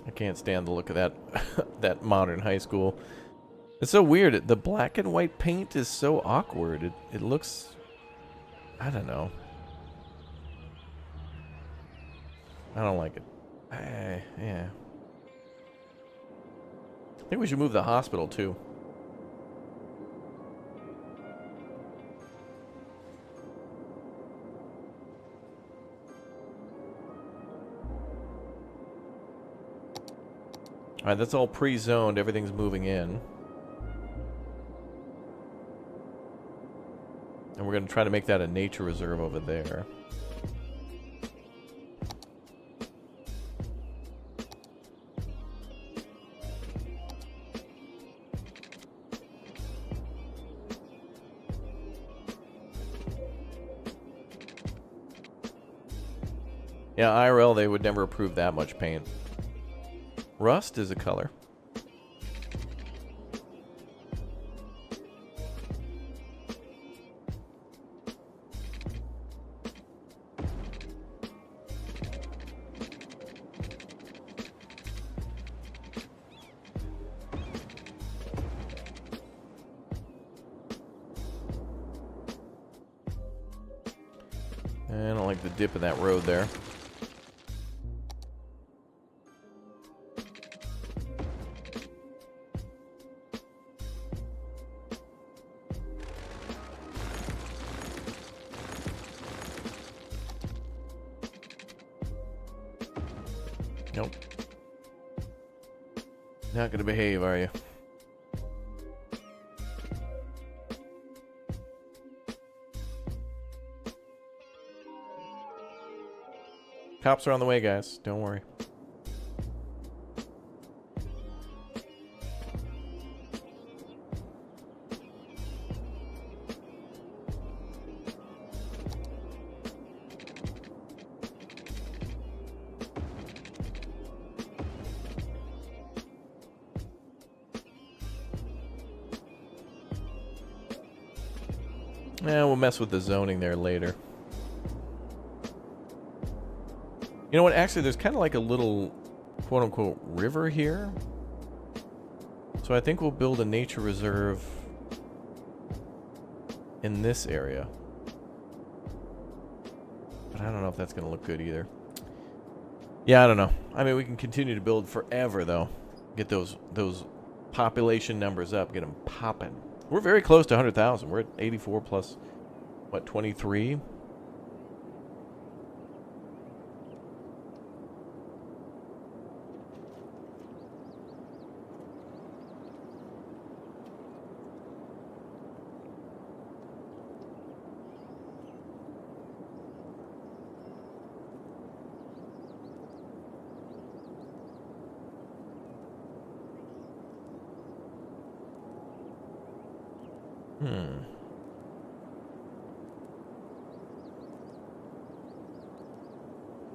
I can't stand the look of that that modern high school. It's so weird. The black and white paint is so awkward. It looks... I don't know. I don't like it. Yeah. I think we should move the hospital too. Alright, that's all pre-zoned. Everything's moving in. And we're going to try to make that a nature reserve over there. Yeah, IRL, they would never approve that much paint. Rust is a color. I don't like the dip of that road there. Nope. Not gonna behave, are you? Cops are on the way, guys. Don't worry. Yeah, we'll mess with the zoning there later. You know what? Actually, there's kind of like a little quote-unquote river here. So I think we'll build a nature reserve in this area. But I don't know if that's going to look good either. Yeah, I don't know. I mean, we can continue to build forever, though. Get those population numbers up. Get them popping. We're very close to 100,000. We're at 84 plus, what, 23? Hmm.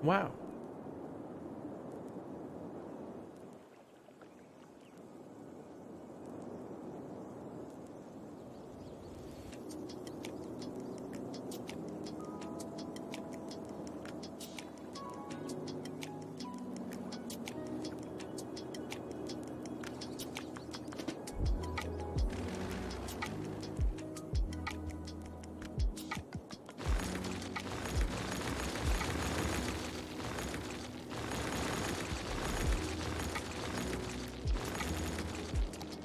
Wow.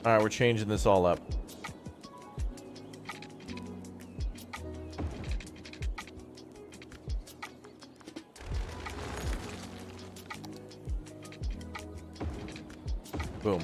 All right, we're changing this all up. Boom.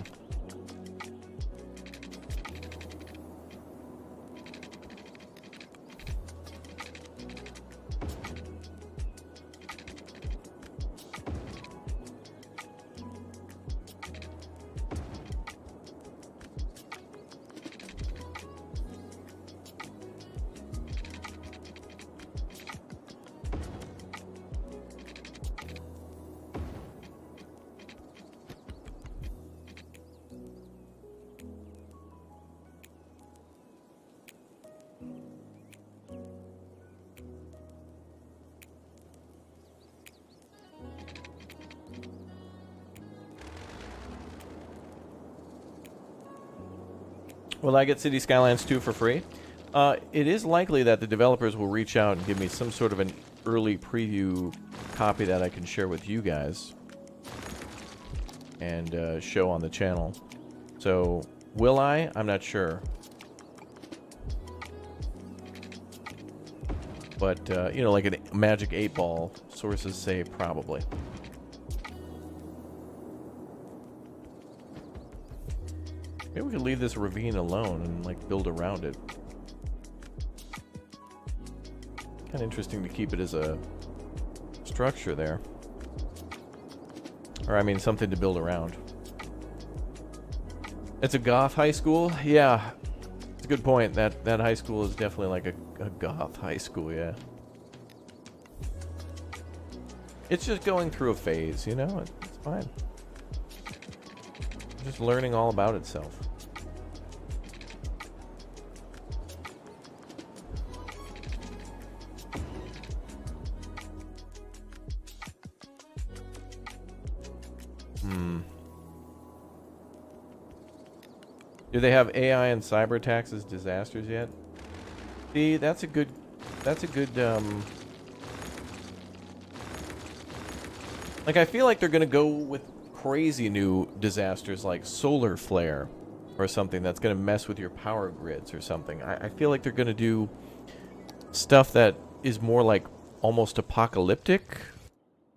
Will I get City Skylines 2 for free? It is likely that the developers will reach out and give me some sort of an early preview copy that I can share with you guys and show on the channel. So, will I? I'm not sure. But, you know, like a Magic 8 Ball, sources say probably. Maybe we could leave this ravine alone and, like, build around it. Kind of interesting to keep it as a structure there. Or, I mean, something to build around. It's a goth high school? Yeah. It's a good point. That high school is definitely like a goth high school, yeah. It's just going through a phase, you know? It's fine. Just learning all about itself. Do they have AI and cyber attacks as disasters yet? See, that's a good like, I feel like they're gonna go with crazy new disasters like solar flare or something that's gonna mess with your power grids or something. I feel like they're gonna do stuff that is more like almost apocalyptic,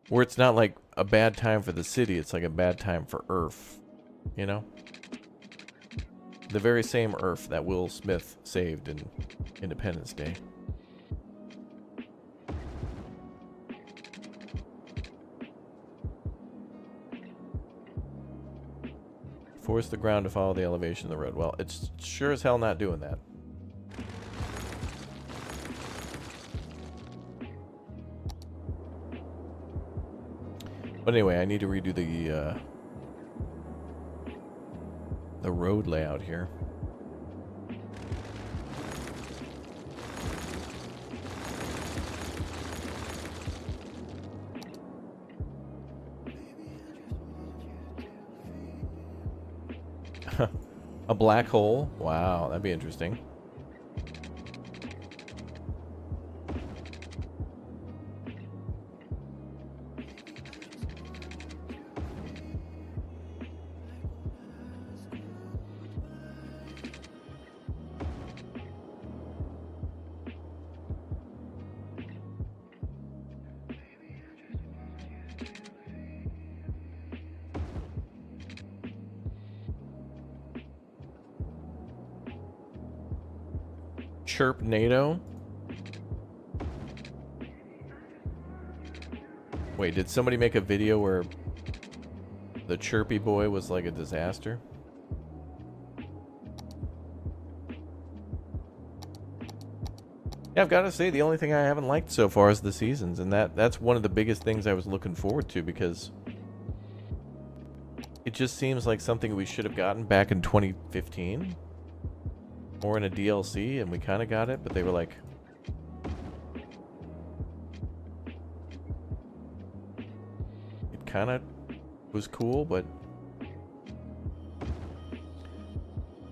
where it's not like a bad time for the city, it's like a bad time for Earth, you know? The very same Earth that Will Smith saved in Independence Day. Force the ground to follow the elevation of the road. Well, it's sure as hell not doing that. But anyway, I need to redo the road layout here. A black hole? Wow, that'd be interesting. Chirp NATO? Wait, did somebody make a video where the chirpy boy was like a disaster? Yeah, I've got to say, the only thing I haven't liked so far is the seasons, and that's one of the biggest things I was looking forward to, because it just seems like something we should have gotten back in 2015, or in a DLC, and we kind of got it, but they were like, it kind of was cool, but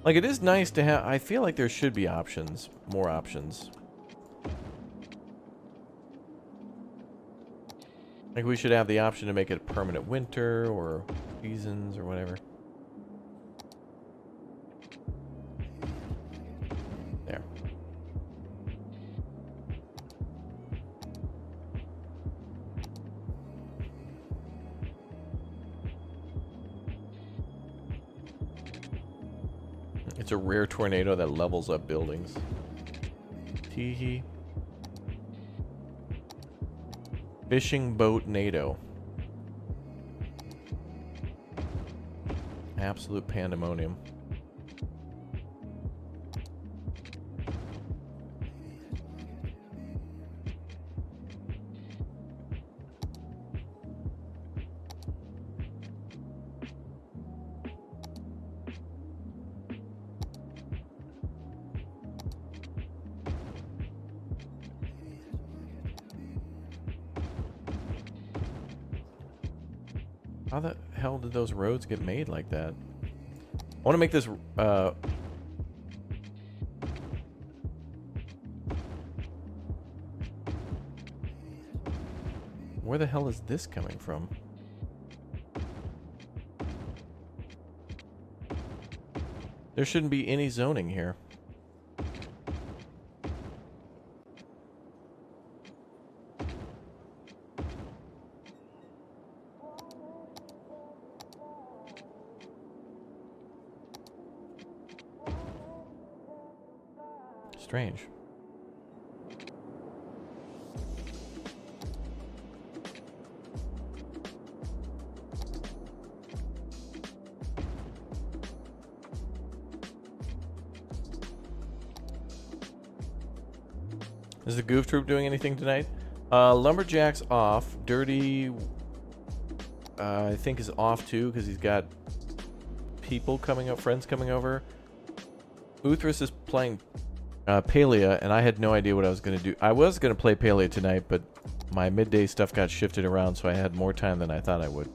like, it is nice to have. I feel like there should be options, more options. Like, we should have the option to make it a permanent winter or seasons or whatever. There. It's a rare tornado that levels up buildings. Teehee. Fishing boat NATO. Absolute pandemonium. How the hell did those roads get made like that? I want to make this, where the hell is this coming from? There shouldn't be any zoning here. Strange. Is the Goof Troop doing anything tonight? Lumberjack's off. Dirty, I think, is off too, because he's got people coming up, friends coming over. Uthris is playing Palea, and I had no idea what I was going to do. I was going to play Palea tonight, but my midday stuff got shifted around, so I had more time than I thought I would.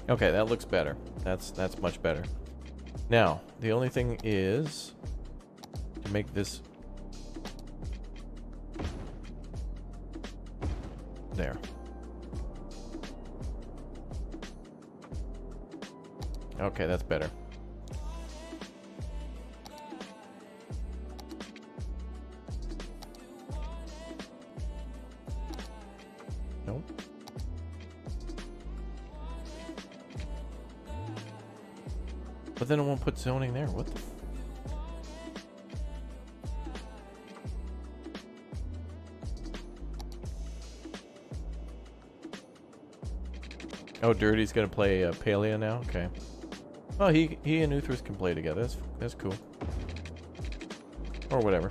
Okay, that looks better. That's much better. Now, the only thing is to make this there. Okay, that's better. Nope. But then it won't put zoning there. What the? Oh, Dirty's gonna play Palea now? Okay. Oh, he and Uthris can play together. That's cool. Or whatever.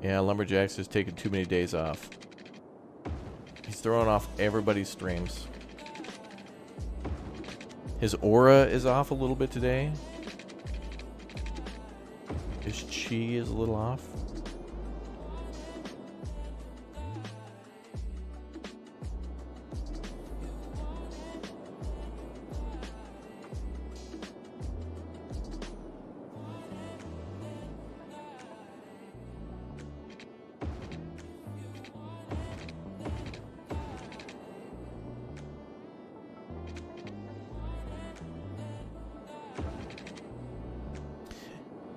Yeah, Lumberjacks has taken too many days off. He's throwing off everybody's streams. His aura is off a little bit today. His chi is a little off.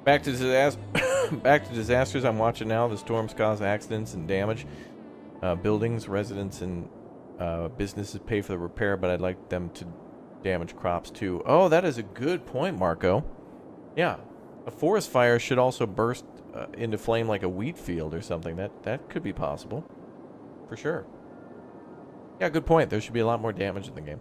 Back to disaster. Back to disasters. I'm watching now. The storms cause accidents and damage. Buildings, residents, and businesses pay for the repair, but I'd like them to damage crops too. Oh, that is a good point, Marco. Yeah, a forest fire should also burst into flame like a wheat field or something. That could be possible, for sure. Yeah, good point. There should be a lot more damage in the game.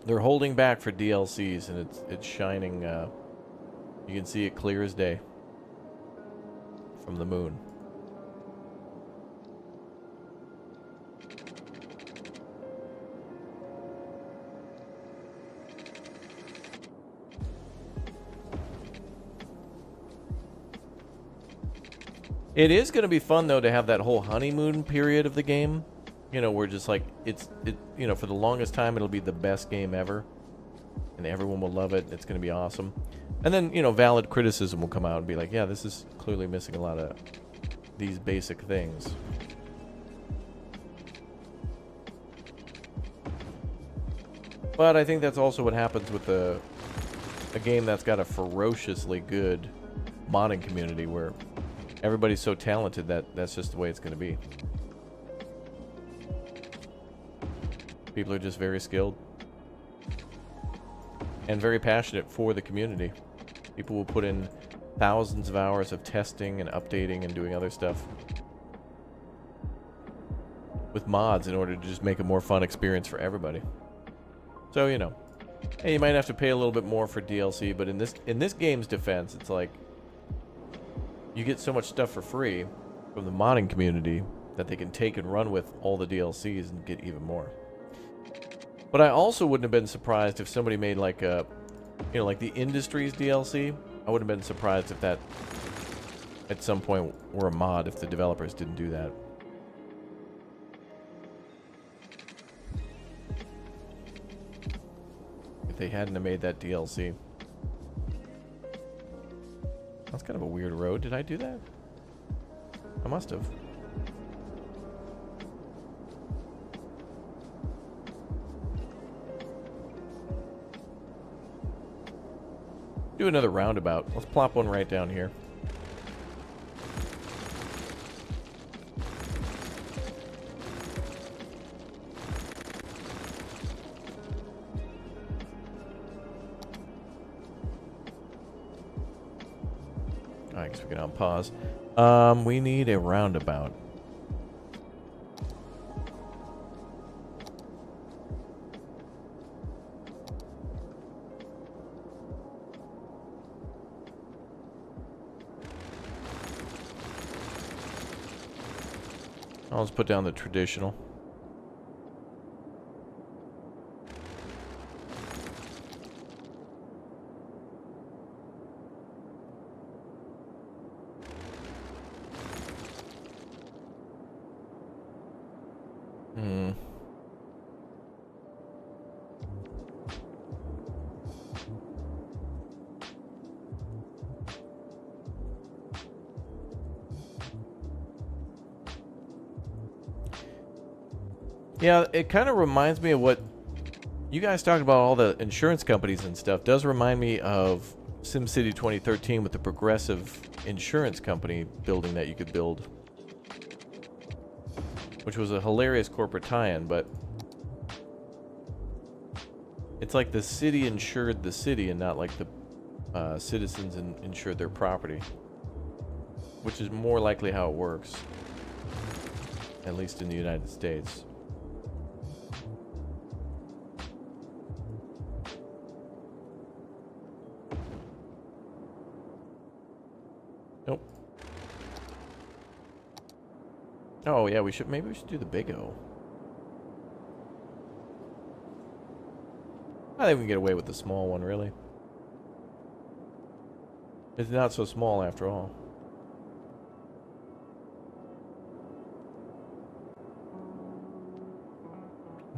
They're holding back for DLCs, and it's shining. You can see it clear as day from the moon. It is going to be fun though to have that whole honeymoon period of the game. You know, where just like you know, for the longest time it'll be the best game ever, and everyone will love it. It's going to be awesome. And then, you know, valid criticism will come out and be like, yeah, this is clearly missing a lot of these basic things. But I think that's also what happens with a game that's got a ferociously good modding community where everybody's so talented that that's just the way it's going to be. People are just very skilled and very passionate for the community. People will put in thousands of hours of testing and updating and doing other stuff with mods in order to just make a more fun experience for everybody. So, you know, hey, you might have to pay a little bit more for DLC, but in this game's defense, it's like you get so much stuff for free from the modding community that they can take and run with all the DLCs and get even more. But I also wouldn't have been surprised if somebody made like a, you know, like the Industries DLC. I wouldn't have been surprised if that at some point were a mod if the developers didn't do that. If they hadn't have made that DLC. That's kind of a weird road. Did I do that? I must have. Do another roundabout. Let's plop one right down here. I guess we can unpause. We need a roundabout. I'll just put down the traditional. Yeah, it kind of reminds me of what you guys talked about, all the insurance companies and stuff. Does remind me of SimCity 2013 with the Progressive insurance company building that you could build, which was a hilarious corporate tie-in, but it's like the city insured the city and not like the citizens insured their property, which is more likely how it works, at least in the United States. Nope. Oh yeah, maybe we should do the big O. I think we can get away with the small one, really. It's not so small after all.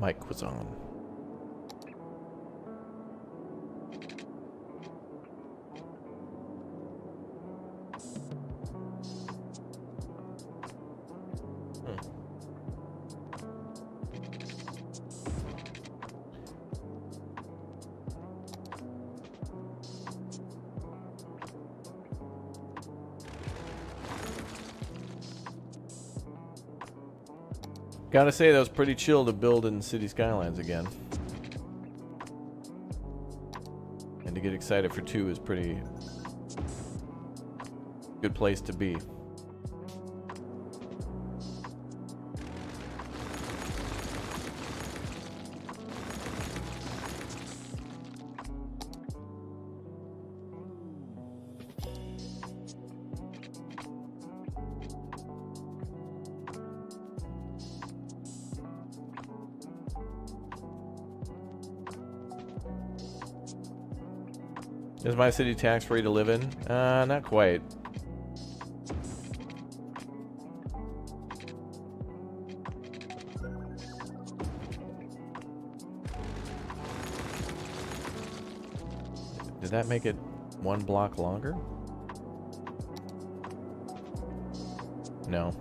Mike was on. Gotta say, that was pretty chill to build in City Skylines again. And to get excited for 2 is pretty good place to be. Is my city tax free to live in? Not quite. Did that make it 1 block longer? No.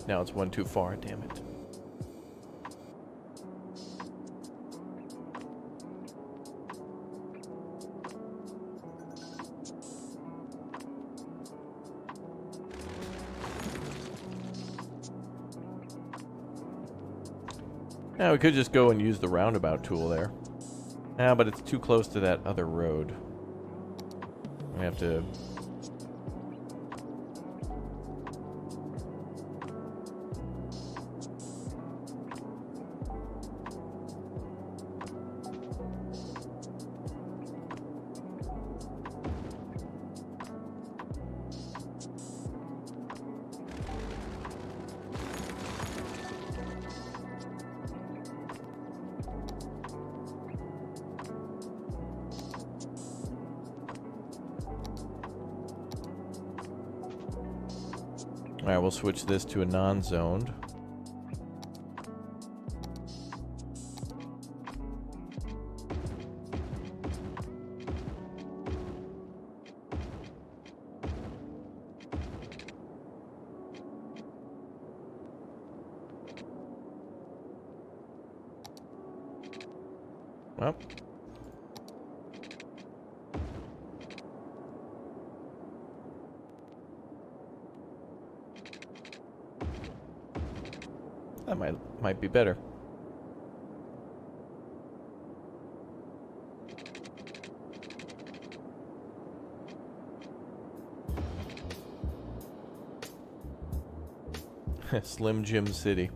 Now it's 1 too far, damn it. Now we could just go and use the roundabout tool there. But it's too close to that other road. We have to... Alright, we'll switch this to a non-zoned. Well. That might be better. Slim Jim City.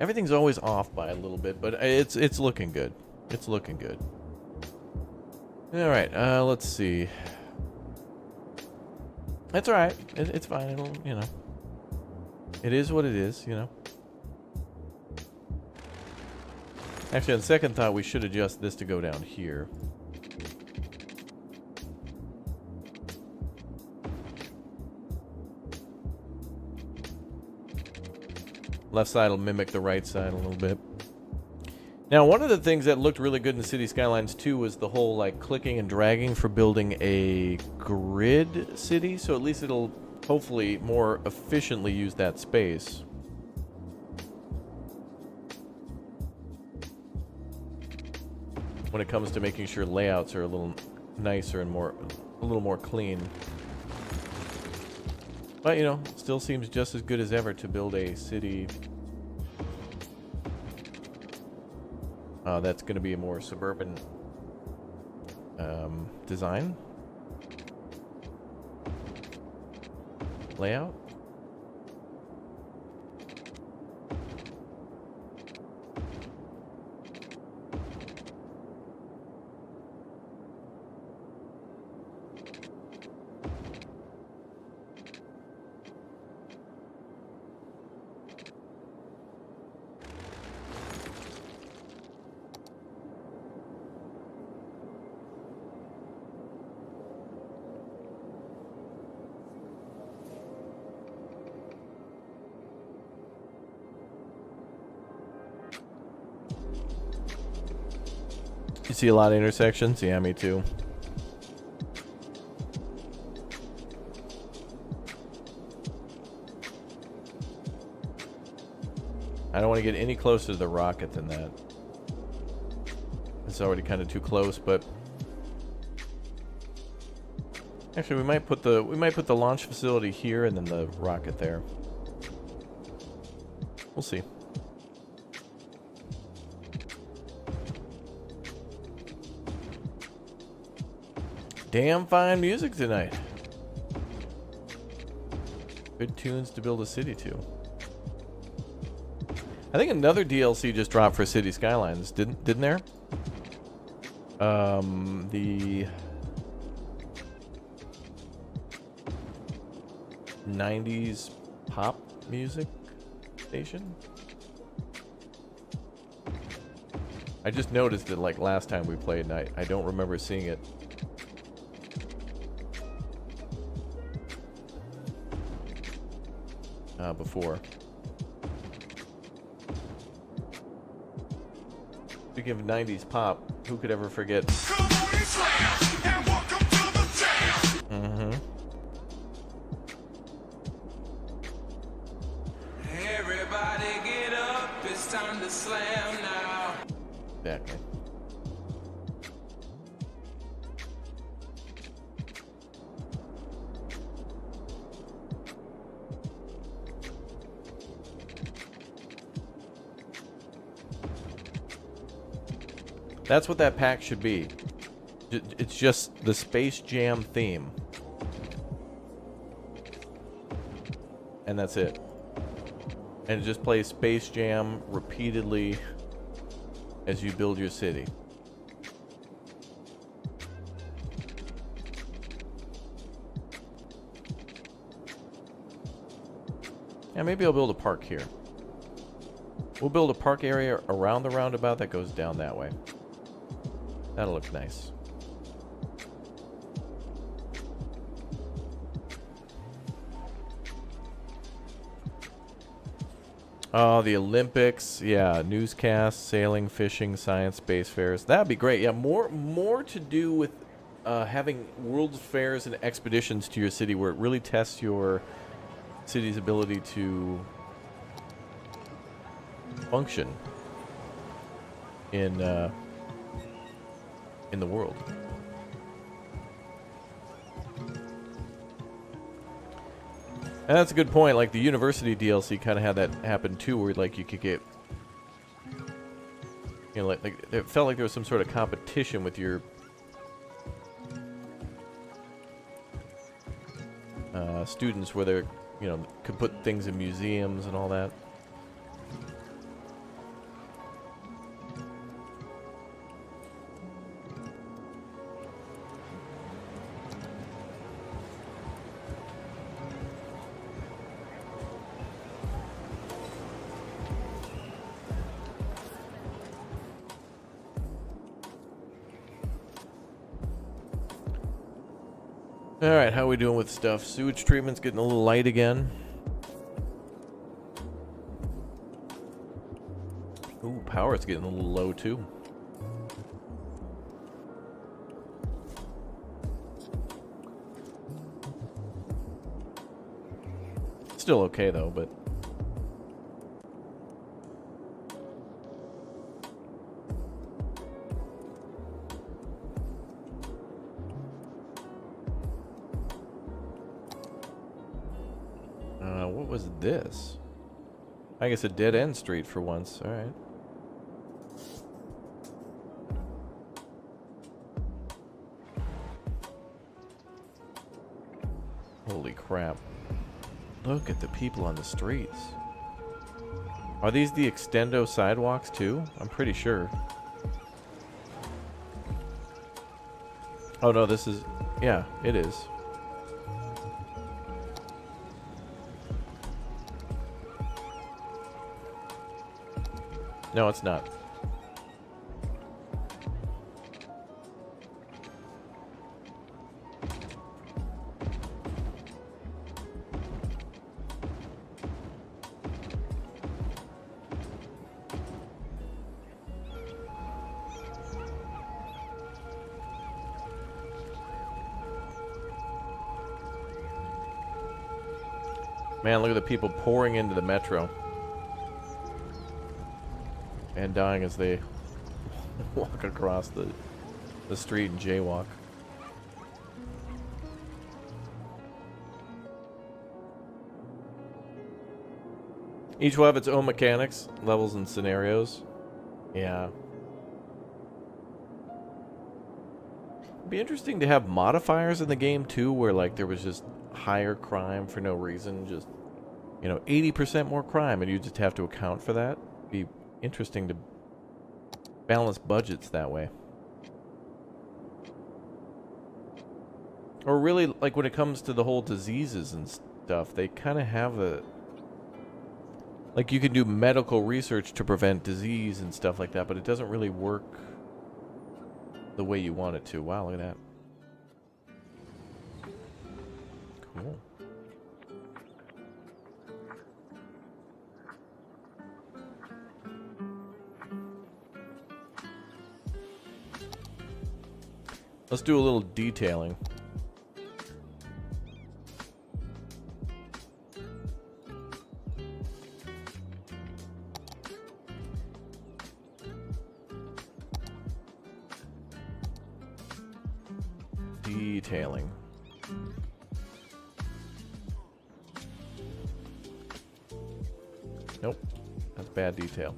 Everything's always off by a little bit, but it's looking good. It's looking good. All right, let's see. That's all right. It's fine. It'll, you know. It is what it is, you know. Actually, on second thought, we should adjust this to go down here. Left side will mimic the right side a little bit. Now, one of the things that looked really good in City Skylines 2 was the whole, like, clicking and dragging for building a grid city. So at least it'll hopefully more efficiently use that space. when it comes to making sure layouts are a little nicer and a little more clean. But, you know, still seems just as good as ever to build a city that's going to be a more suburban design layout. You see a lot of intersections? Yeah, me too. I don't want to get any closer to the rocket than that. It's already kind of too close, but actually we might put the launch facility here and then the rocket there. We'll see. Damn fine music tonight. Good tunes to build a city to. I think another DLC just dropped for City Skylines, didn't there? The 90s pop music station. I just noticed it like last time we played, and I don't remember seeing it. Before. Speaking of 90s pop, who could ever forget? Mm-hmm. Everybody get up, it's time to slam now. Exactly. That's what that pack should be. It's just the Space Jam theme. And that's it. And it just plays Space Jam repeatedly as you build your city. Yeah, maybe I'll build a park here. We'll build a park area around the roundabout that goes down that way. That'll look nice. Oh, the Olympics. Yeah, newscasts, sailing, fishing, science, space fairs. That'd be great. Yeah, more to do with having world fairs and expeditions to your city where it really tests your city's ability to function in the world. And that's a good point. Like the university DLC kind of had that happen too, where like you could get, you know, like it felt like there was some sort of competition with your students, where they, you know, could put things in museums and all that. Alright, how are we doing with stuff? Sewage treatment's getting a little light again. Ooh, power's getting a little low too. Still okay though, but was this? I guess a dead-end street for once. All right. Holy crap. Look at the people on the streets. Are these the extendo sidewalks too? I'm pretty sure. Oh no, this is... Yeah, it is. No, it's not. Man, look at the people pouring into the metro. And dying as they walk across the street and jaywalk. Each will have its own mechanics, levels, and scenarios. Yeah. It'd be interesting to have modifiers in the game too, where like there was just higher crime for no reason, just, you know, 80% more crime, and you just have to account for that. Be interesting to balance budgets that way. Or really, like when it comes to the whole diseases and stuff, they kind of have a... Like you can do medical research to prevent disease and stuff like that, but it doesn't really work the way you want it to. Wow, look at that. Cool. Let's do a little detailing. Detailing. Nope. That's bad detail.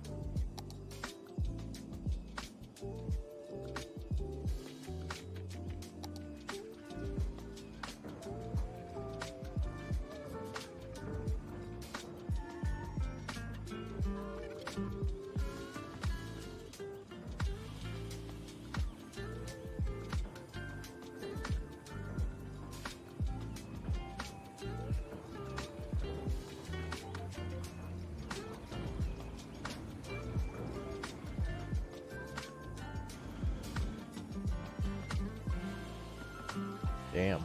Damn.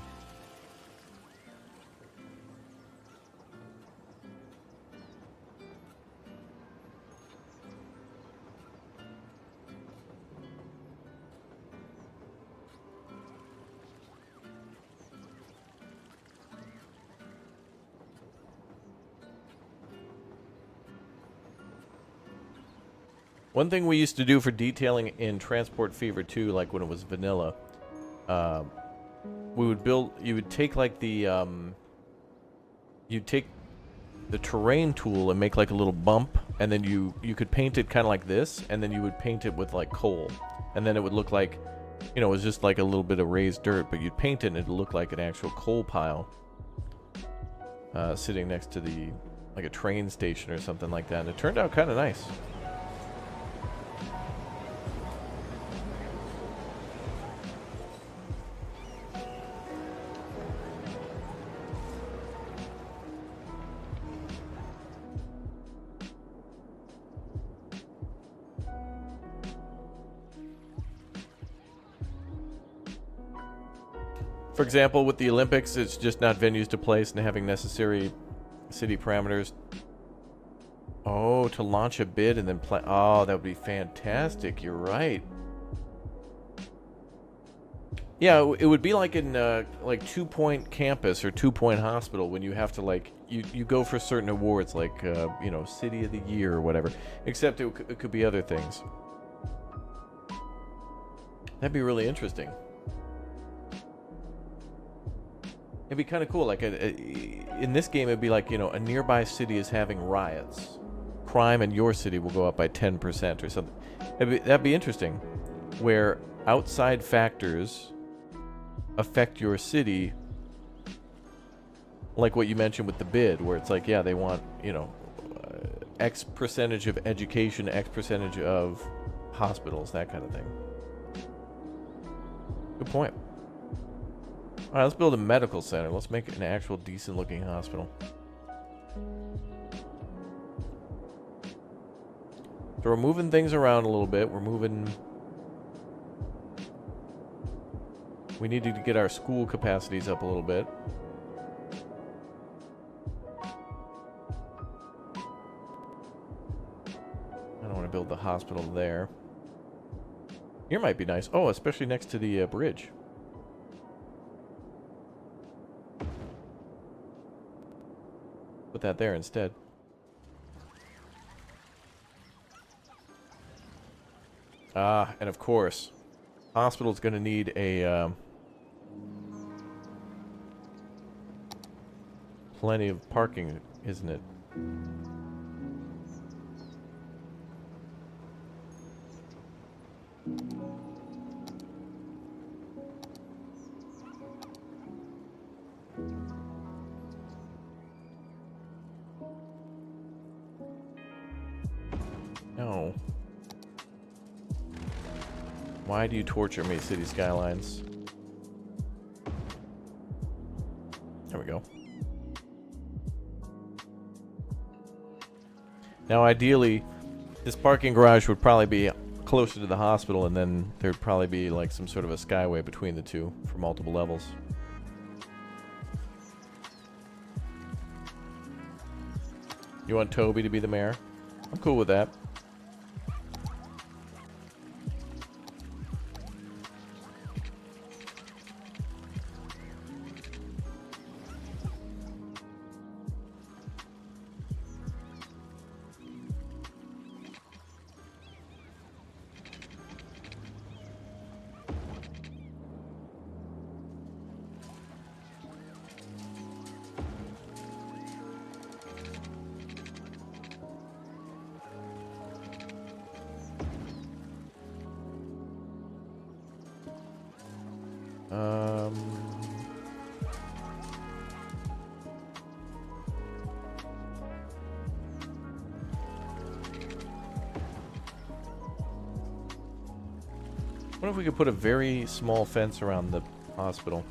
One thing we used to do for detailing in Transport Fever 2, like when it was vanilla, we would build, you would take like the, you'd take the terrain tool and make like a little bump, and then you could paint it kind of like this, and then you would paint it with like coal, and then it would look like, you know, it was just like a little bit of raised dirt, but you'd paint it and it'd look like an actual coal pile sitting next to the, like a train station or something like that, and it turned out kind of nice. For example, with the Olympics, it's just not venues to place and having necessary city parameters. Oh, to launch a bid and then play. Oh, that would be fantastic. You're right. Yeah, it would be like in like 2 Point Campus or 2 Point Hospital when you have to like you go for certain awards like you know, City of the Year or whatever. Except it could be other things. That'd be really interesting. It'd be kind of cool. Like in this game, it'd be like, you know, a nearby city is having riots. Crime in your city will go up by 10% or something. That'd be interesting. Where outside factors affect your city, like what you mentioned with the bid, where it's like, yeah, they want, you know, X percentage of education, X percentage of hospitals, that kind of thing. Good point. All right, let's build a medical center. Let's make it an actual decent-looking hospital. So we're moving things around a little bit. We're moving... We need to get our school capacities up a little bit. I don't want to build the hospital there. Here might be nice. Oh, especially next to the bridge. Put that there instead. Ah, and of course, hospital's going to need a plenty of parking, isn't it? No. Why do you torture me, City Skylines? There we go. Now, ideally, this parking garage would probably be closer to the hospital, and then there'd probably be like some sort of a skyway between the two for multiple levels. You want Toby to be the mayor? I'm cool with that. What if we could put a very small fence around the hospital?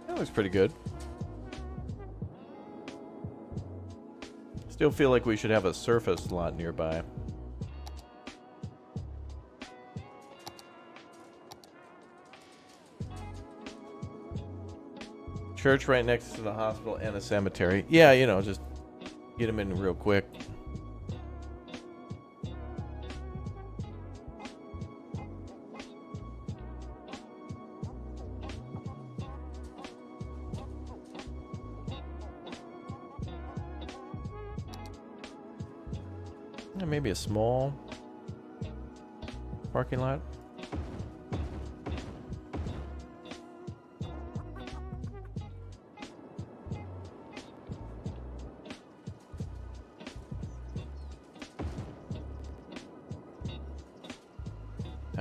That looks pretty good. Still feel like we should have a surface lot nearby. Church right next to the hospital and a cemetery. Yeah, you know, just get them in real quick. Maybe a small parking lot.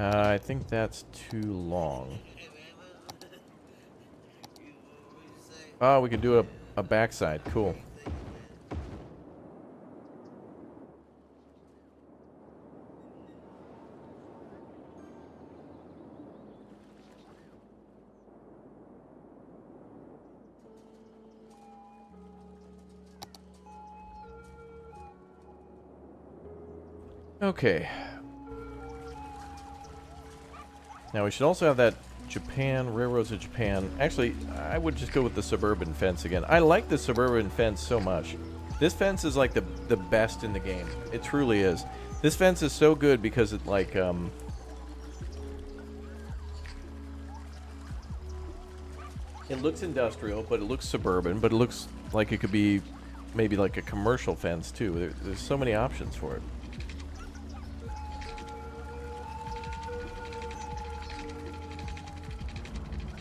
I think that's too long. Oh, we could do a backside. Cool. Okay. Now we should also have that Japan, Railroads of Japan. Actually, I would just go with the suburban fence again. I like the suburban fence so much. This fence is like the best in the game. It truly is. This fence is so good because it like it looks industrial, but it looks suburban, but it looks like it could be maybe like a commercial fence too. There's so many options for it.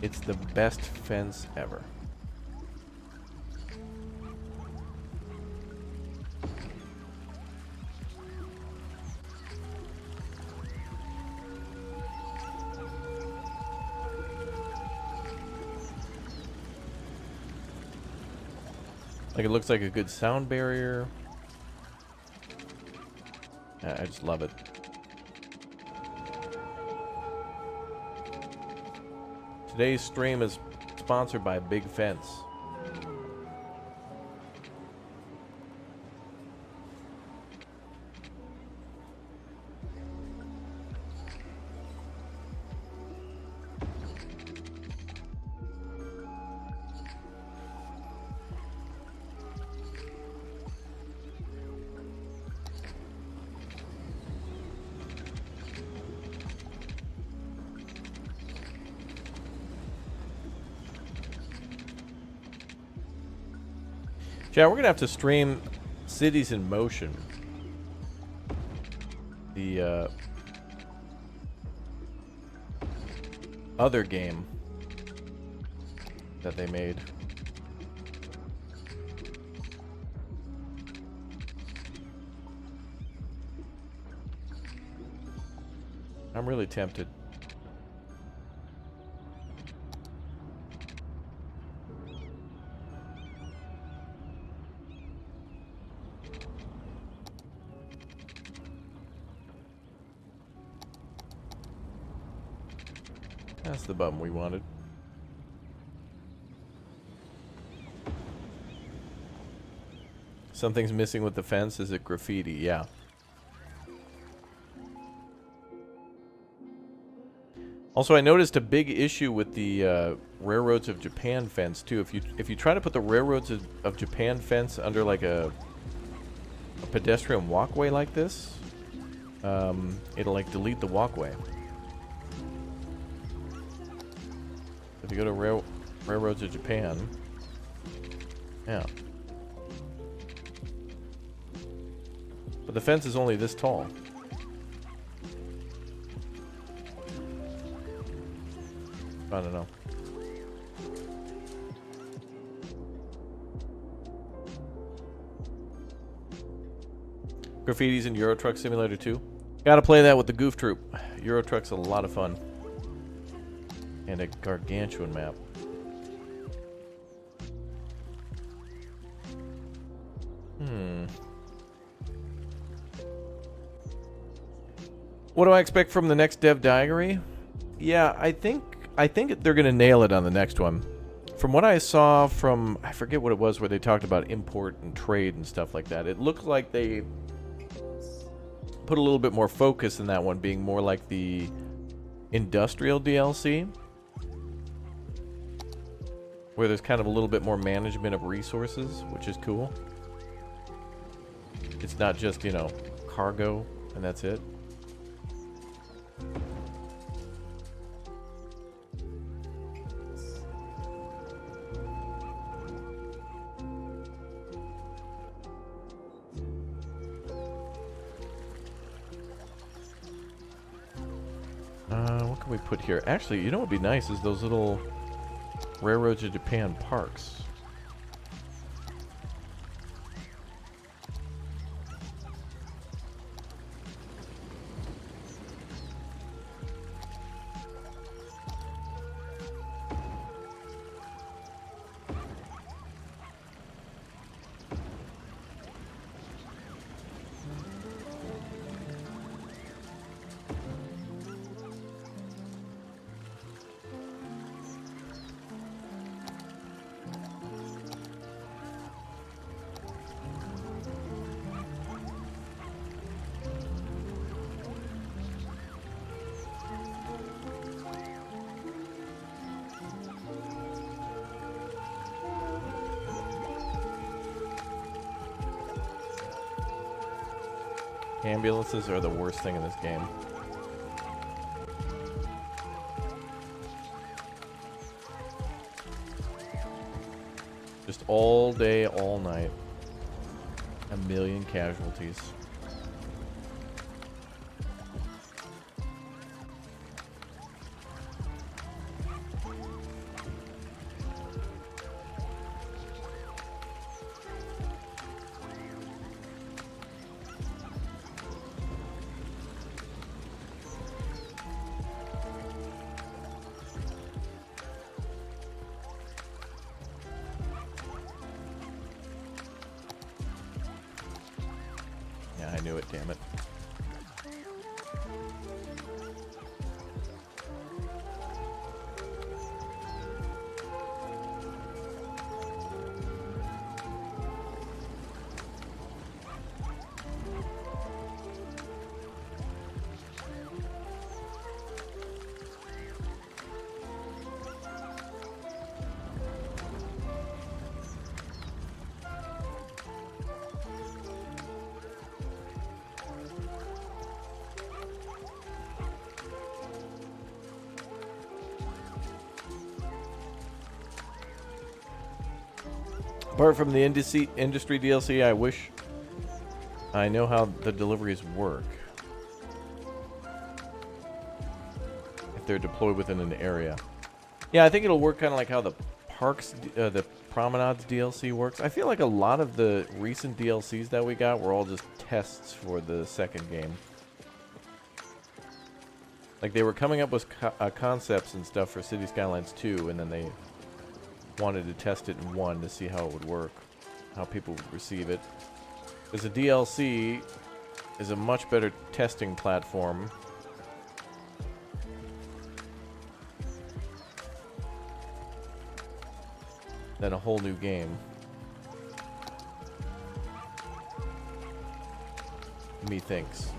It's the best fence ever. Like it looks like a good sound barrier. I just love it. Today's stream is sponsored by Big Fence. Yeah, we're gonna have to stream Cities in Motion. The other game that they made. I'm really tempted. That's the button we wanted. Something's missing with the fence. Is it graffiti? Yeah. Also, I noticed a big issue with the Railroads of Japan fence too. If you try to put the Railroads of Japan fence under like a pedestrian walkway like this, it'll like delete the walkway. If you go to Railroads of Japan, yeah. But the fence is only this tall. I don't know. Graffiti's in Euro Truck Simulator 2. Gotta play that with the Goof Troop. Euro Truck's a lot of fun. And a gargantuan map. What do I expect from the next Dev Diary? Yeah, I think they're gonna nail it on the next one. From what I saw from, I forget what it was, where they talked about import and trade and stuff like that. It looked like they put a little bit more focus in that one, being more like the industrial DLC, where there's kind of a little bit more management of resources, which is cool. It's not just, you know, cargo and that's it. What can we put here? Actually, you know what would be nice is those little Railroads of Japan parks. Ambulances are the worst thing in this game. Just all day, all night. A million casualties. Yeah, I knew it, damn it. Apart from the industry DLC, I wish I know how the deliveries work. If they're deployed within an area. Yeah, I think it'll work kind of like how the parks, the promenades DLC works. I feel like a lot of the recent DLCs that we got were all just tests for the second game. Like they were coming up with concepts and stuff for City Skylines 2, and then they wanted to test it in 1 to see how it would work, how people would receive it. Because the DLC is a much better testing platform than a whole new game. Methinks.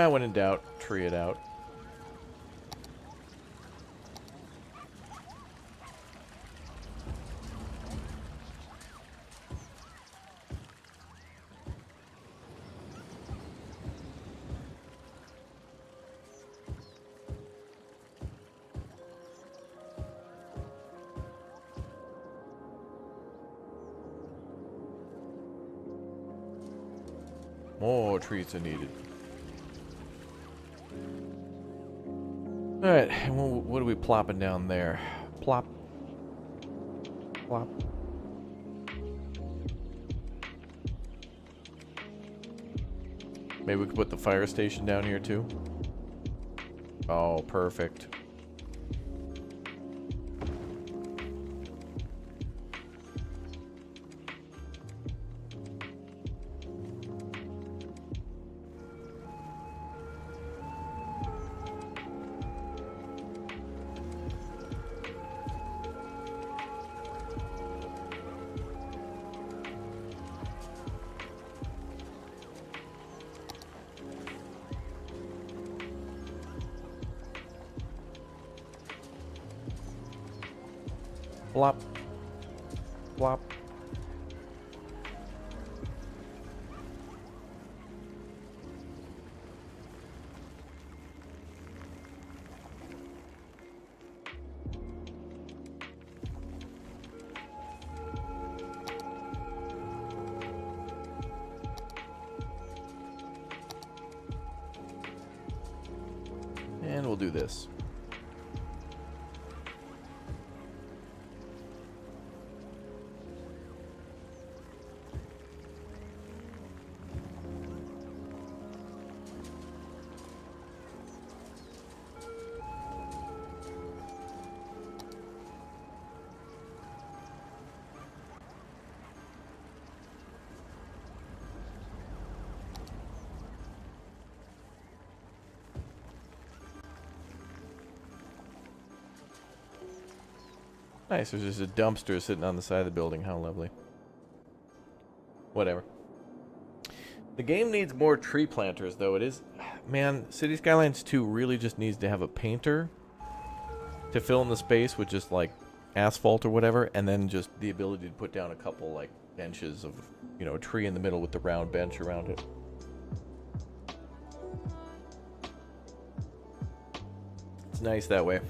When in doubt, tree it out. More trees are needed. Alright, what are we plopping down there? Plop. Plop. Maybe we could put the fire station down here too? Oh, perfect. Plop. Plop. And we'll do this. Nice, there's just a dumpster sitting on the side of the building. How lovely. Whatever. The game needs more tree planters, though. It is... Man, City Skylines 2 really just needs to have a painter to fill in the space with just like asphalt or whatever, and then just the ability to put down a couple like benches of, you know, a tree in the middle with the round bench around it. It's nice that way.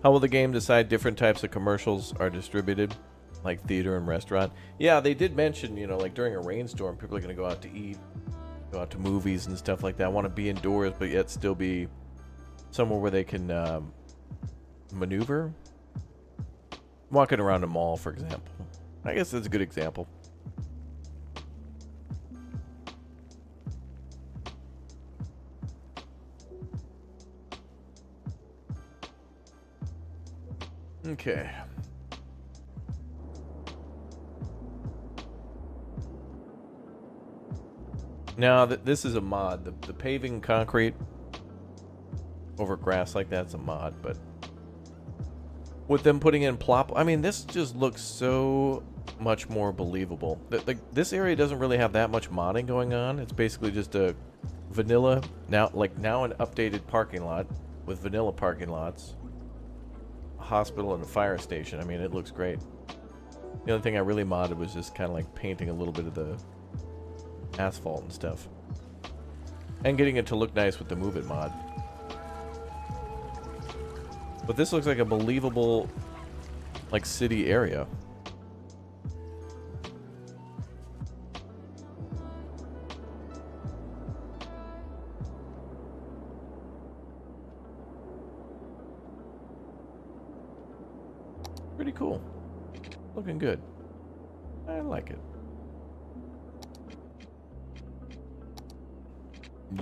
How will the game decide different types of commercials are distributed, like theater and restaurant? Yeah, they did mention, you know, like during a rainstorm, people are going to go out to eat, go out to movies and stuff like that. Want to be indoors, but yet still be somewhere where they can maneuver. Walking around a mall, for example. I guess that's a good example. Okay. Now, this is a mod. The paving concrete over grass like that's a mod, but with them putting in plop, I mean, this just looks so much more believable. This area doesn't really have that much modding going on. It's basically just a vanilla, now an updated parking lot with vanilla parking lots. Hospital and a fire station. I mean, it looks great. The only thing I really modded was just kind of like painting a little bit of the asphalt and stuff, and getting it to look nice with the Move It mod. But this looks like a believable, like, city area. Pretty cool. Looking good. I like it.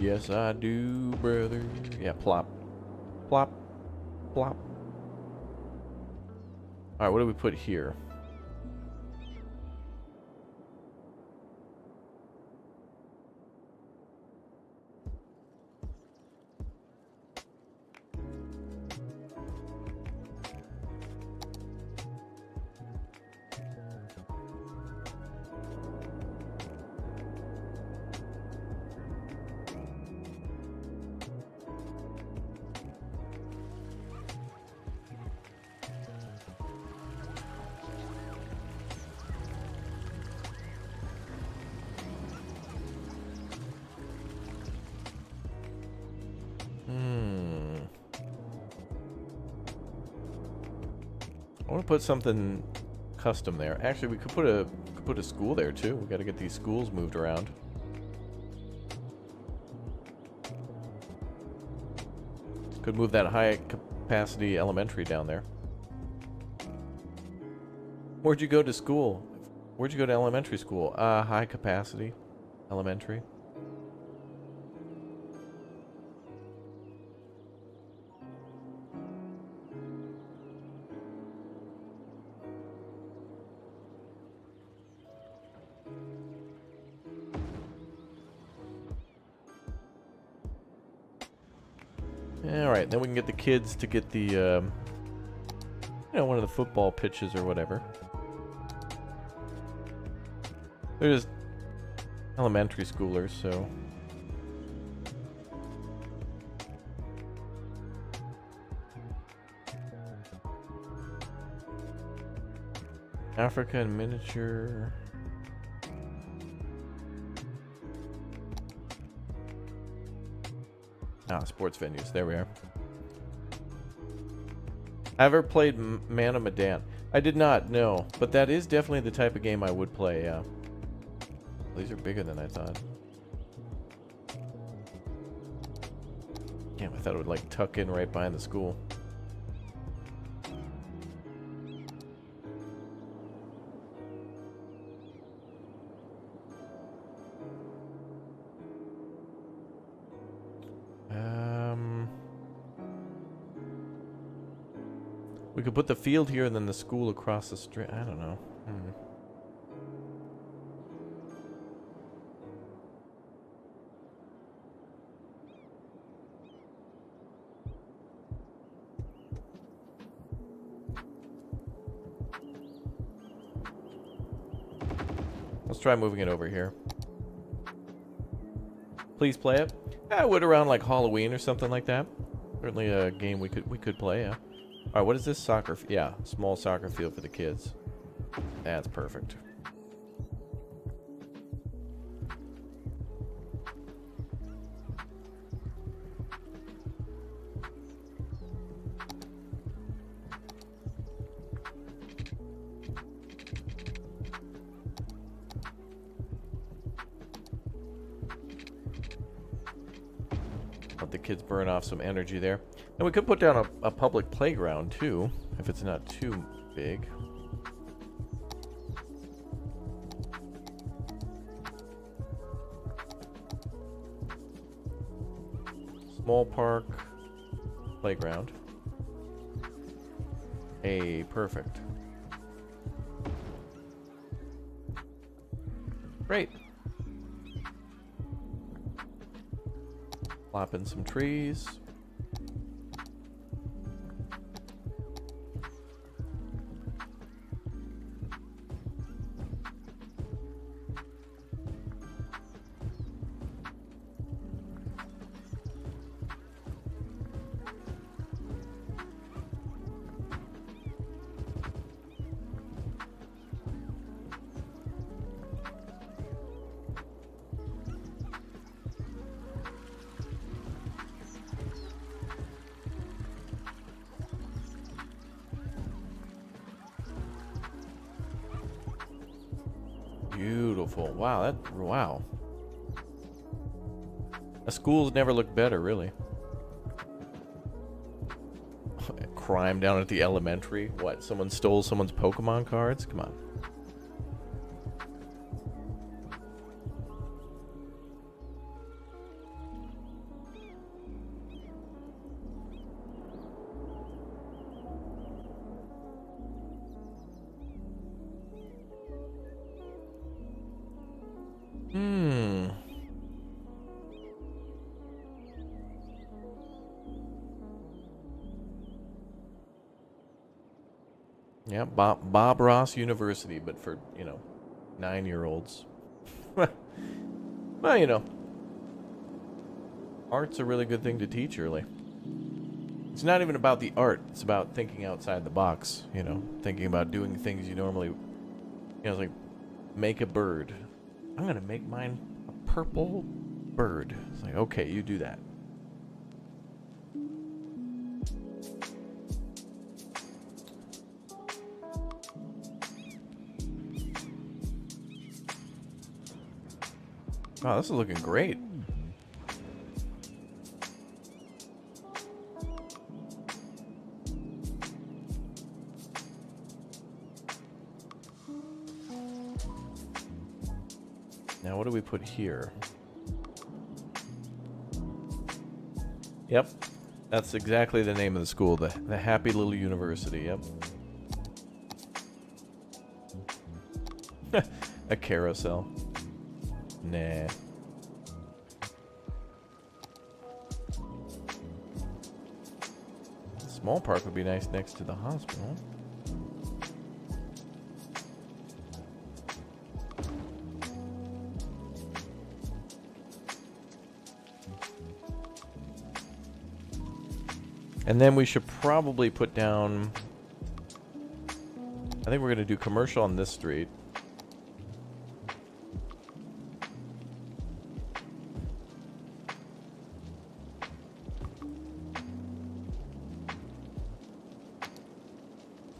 Yes, I do, brother. Yeah, plop. Plop. Plop. Alright, what do we put here? I want to put something custom there. Actually, we could put a school there too. We got to get these schools moved around. Could move that high capacity elementary down there. Where'd you go to school? Where'd you go to elementary school? High capacity elementary. Alright, then we can get the kids to get the, you know, one of the football pitches or whatever. They're just elementary schoolers, so... Africa in miniature... sports venues. There we are. Ever played Man of Medan? I did not, no. But that is definitely the type of game I would play, yeah. These are bigger than I thought. Damn, I thought it would, like, tuck in right behind the school. We could put the field here and then the school across the street. I don't know. Let's try moving it over here. Please play it. I would around like Halloween or something like that. Certainly a game we could play, yeah. Alright, what is this? Soccer? Yeah, small soccer field for the kids. That's perfect. Let the kids burn off some energy there. And we could put down a public playground too, if it's not too big. Small park playground. Hey, perfect. Great. Plop in some trees. Beautiful. Wow, wow. A school's never looked better, really. Crime down at the elementary. What? Someone stole someone's Pokemon cards? Come on. Yeah, Bob Ross University, but for, 9-year-olds. Well, art's a really good thing to teach early. It's not even about the art. It's about thinking outside the box, thinking about doing things you normally, it's like, make a bird. I'm going to make mine a purple bird. It's like, okay, you do that. Wow, this is looking great. Now, what do we put here? Yep, that's exactly the name of the school, the Happy Little University, yep. A carousel. Nah. Small park would be nice next to the hospital. And then we should probably put down, I think we're going to do commercial on this street.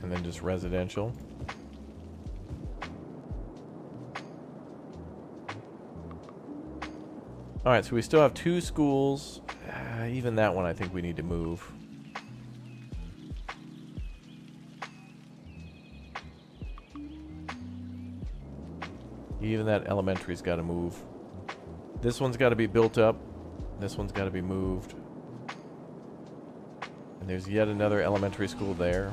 And then just residential. Alright, so we still have 2 schools. Even that one I think we need to move. Even that elementary's got to move. This one's got to be built up. This one's got to be moved. And there's yet another elementary school there.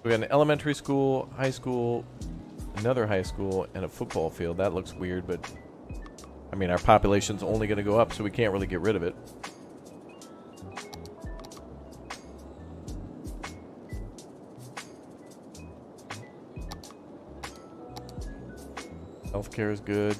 We got an elementary school, high school, another high school, and a football field. That looks weird, but I mean, our population's only going to go up, so we can't really get rid of it. Healthcare is good.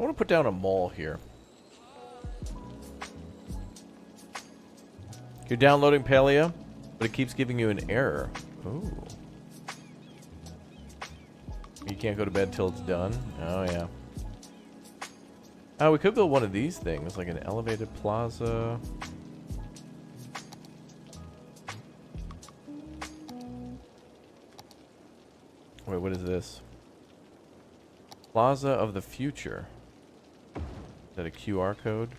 want to put down a mall here. You're downloading Palea, but it keeps giving you an error. Ooh. You can't go to bed till it's done? Oh, yeah. Oh, we could build one of these things, like an elevated plaza. Wait, what is this? Plaza of the Future. Is that a QR code?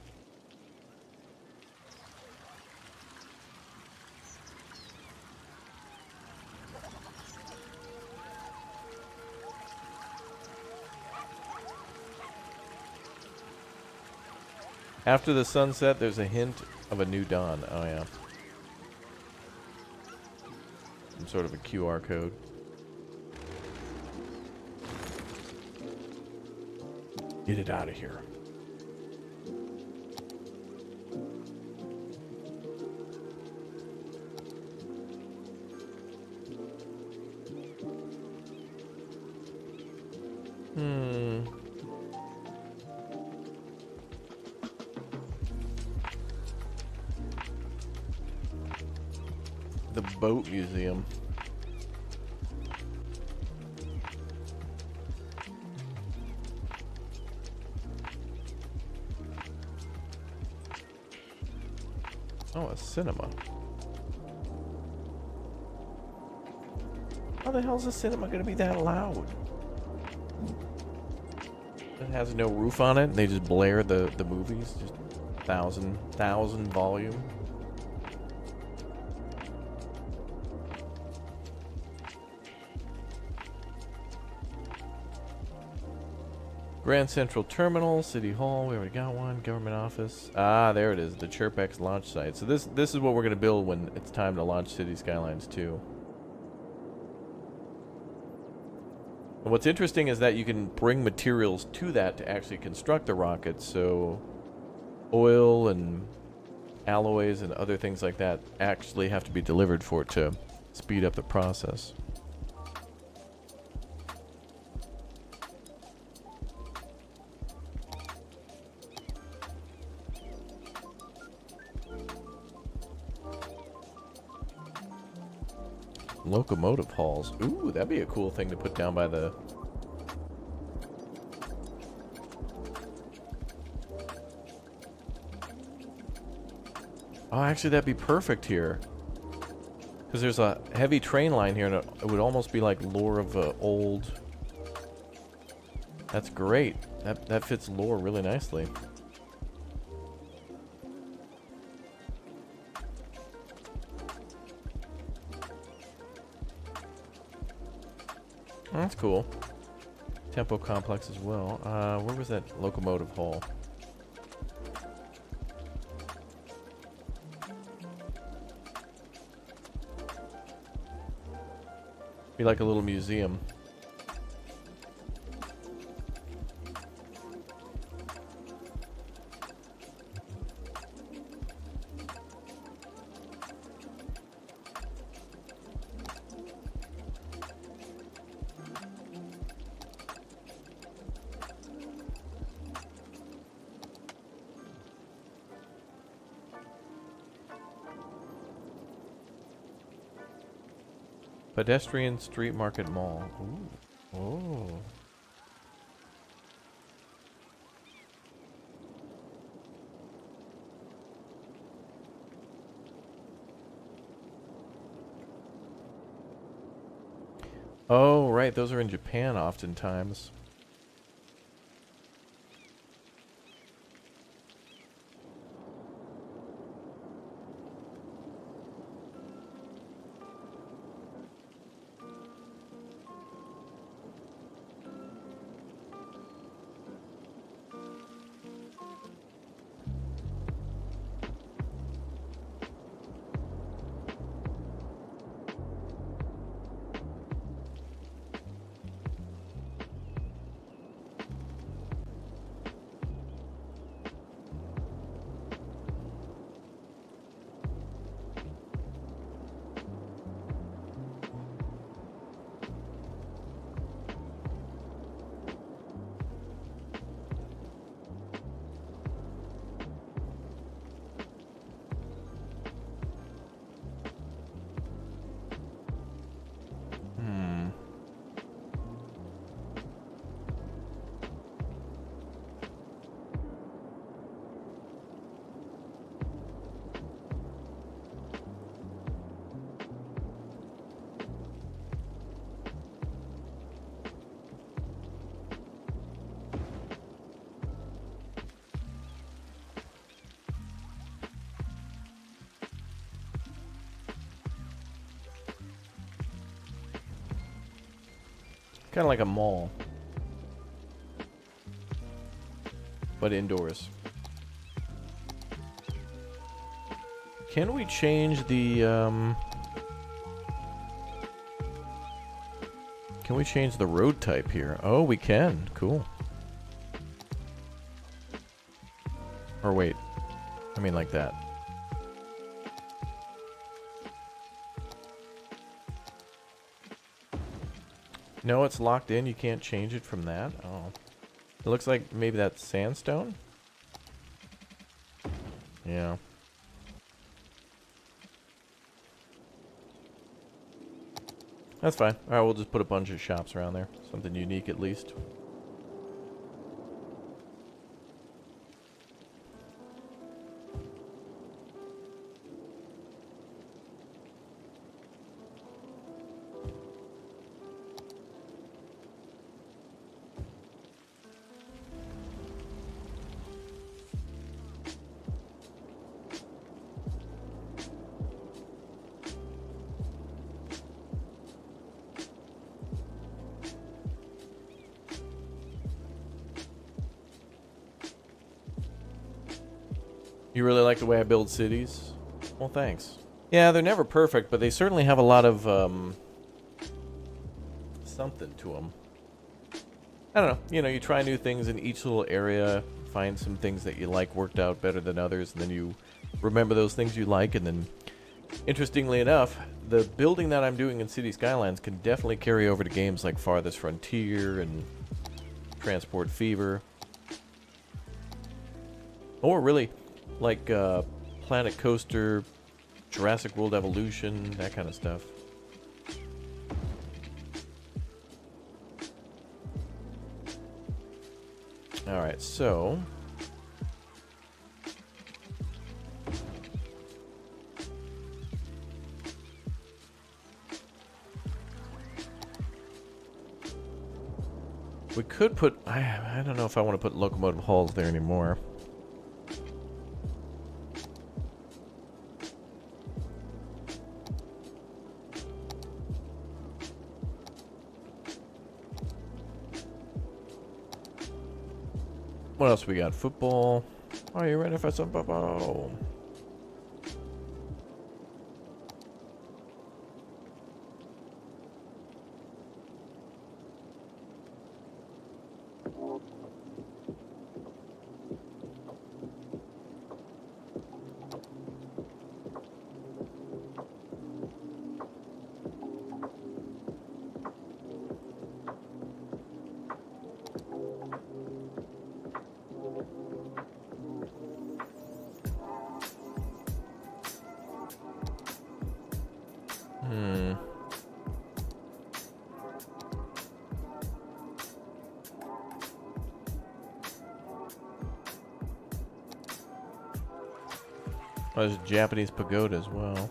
After the sunset, there's a hint of a new dawn. Oh, yeah. Some sort of a QR code. Get it out of here. The boat museum. Oh, a cinema. How the hell is a cinema gonna be that loud? It has no roof on it, and they just blare the movies, just thousand volume. Grand Central Terminal, City Hall, we already got one. Government office. Ah, there it is, the ChirpX launch site. So this is what we're going to build when it's time to launch City Skylines 2. And what's interesting is that you can bring materials to that to actually construct the rocket. So oil and alloys and other things like that actually have to be delivered for it to speed up the process. Locomotive halls. Ooh, that'd be a cool thing to put down by the... Oh, actually, that'd be perfect here. Because there's a heavy train line here, and it would almost be like lore of old... That's great. That fits lore really nicely. Oh, that's cool. Tempo complex as well. Where was that locomotive hall? Be like a little museum. Pedestrian Street Market Mall. Ooh. Oh. Oh, right. Those are in Japan oftentimes. Kind of like a mall, but indoors. Can we change the, can we change the road type here? Oh, we can. Cool. Or wait. I mean like that. No, it's locked in. You can't change it from that. Oh. It looks like maybe that's sandstone? Yeah. That's fine. Alright, we'll just put a bunch of shops around there. Something unique at least. You really like the way I build cities? Well, thanks. Yeah, they're never perfect, but they certainly have a lot of, something to them. I don't know. You know, you try new things in each little area, find some things that you like worked out better than others, and then you remember those things you like, and then, interestingly enough, the building that I'm doing in City Skylines can definitely carry over to games like Farthest Frontier and Transport Fever. Or really, like Planet Coaster, Jurassic World Evolution, that kind of stuff. Alright, so... we could put... I don't know if I want to put locomotive halls there anymore. What else we got? Football. Are you ready for some football? Oh, there's a Japanese pagoda as well.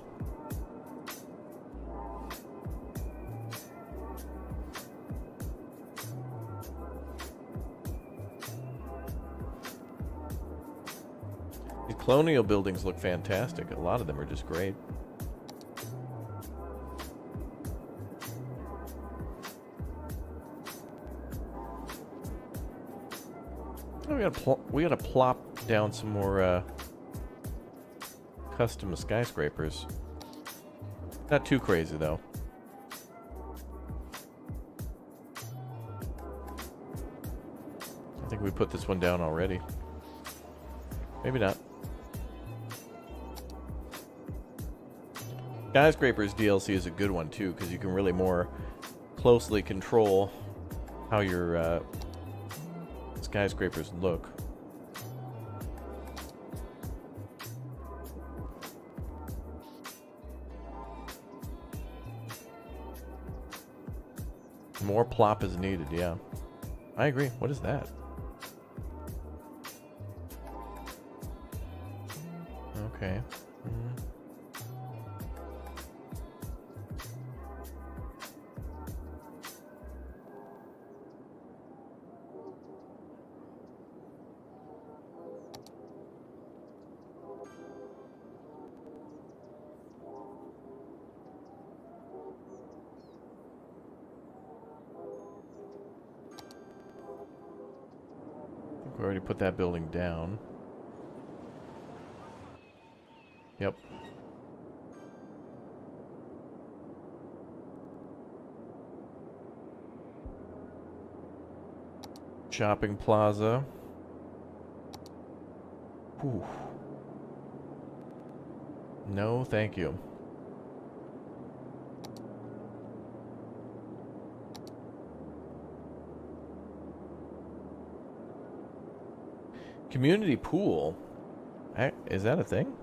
The colonial buildings look fantastic. A lot of them are just great. Oh, we gotta plop down some more custom skyscrapers. Not too crazy though. I think we put this one down already. Maybe not. Skyscrapers DLC is a good one too, because you can really more closely control how your skyscrapers look. More plop is needed, yeah. I agree. What is that? Okay. We already put that building down. Yep. Shopping plaza. Whew. No, thank you. Community pool? Is that a thing?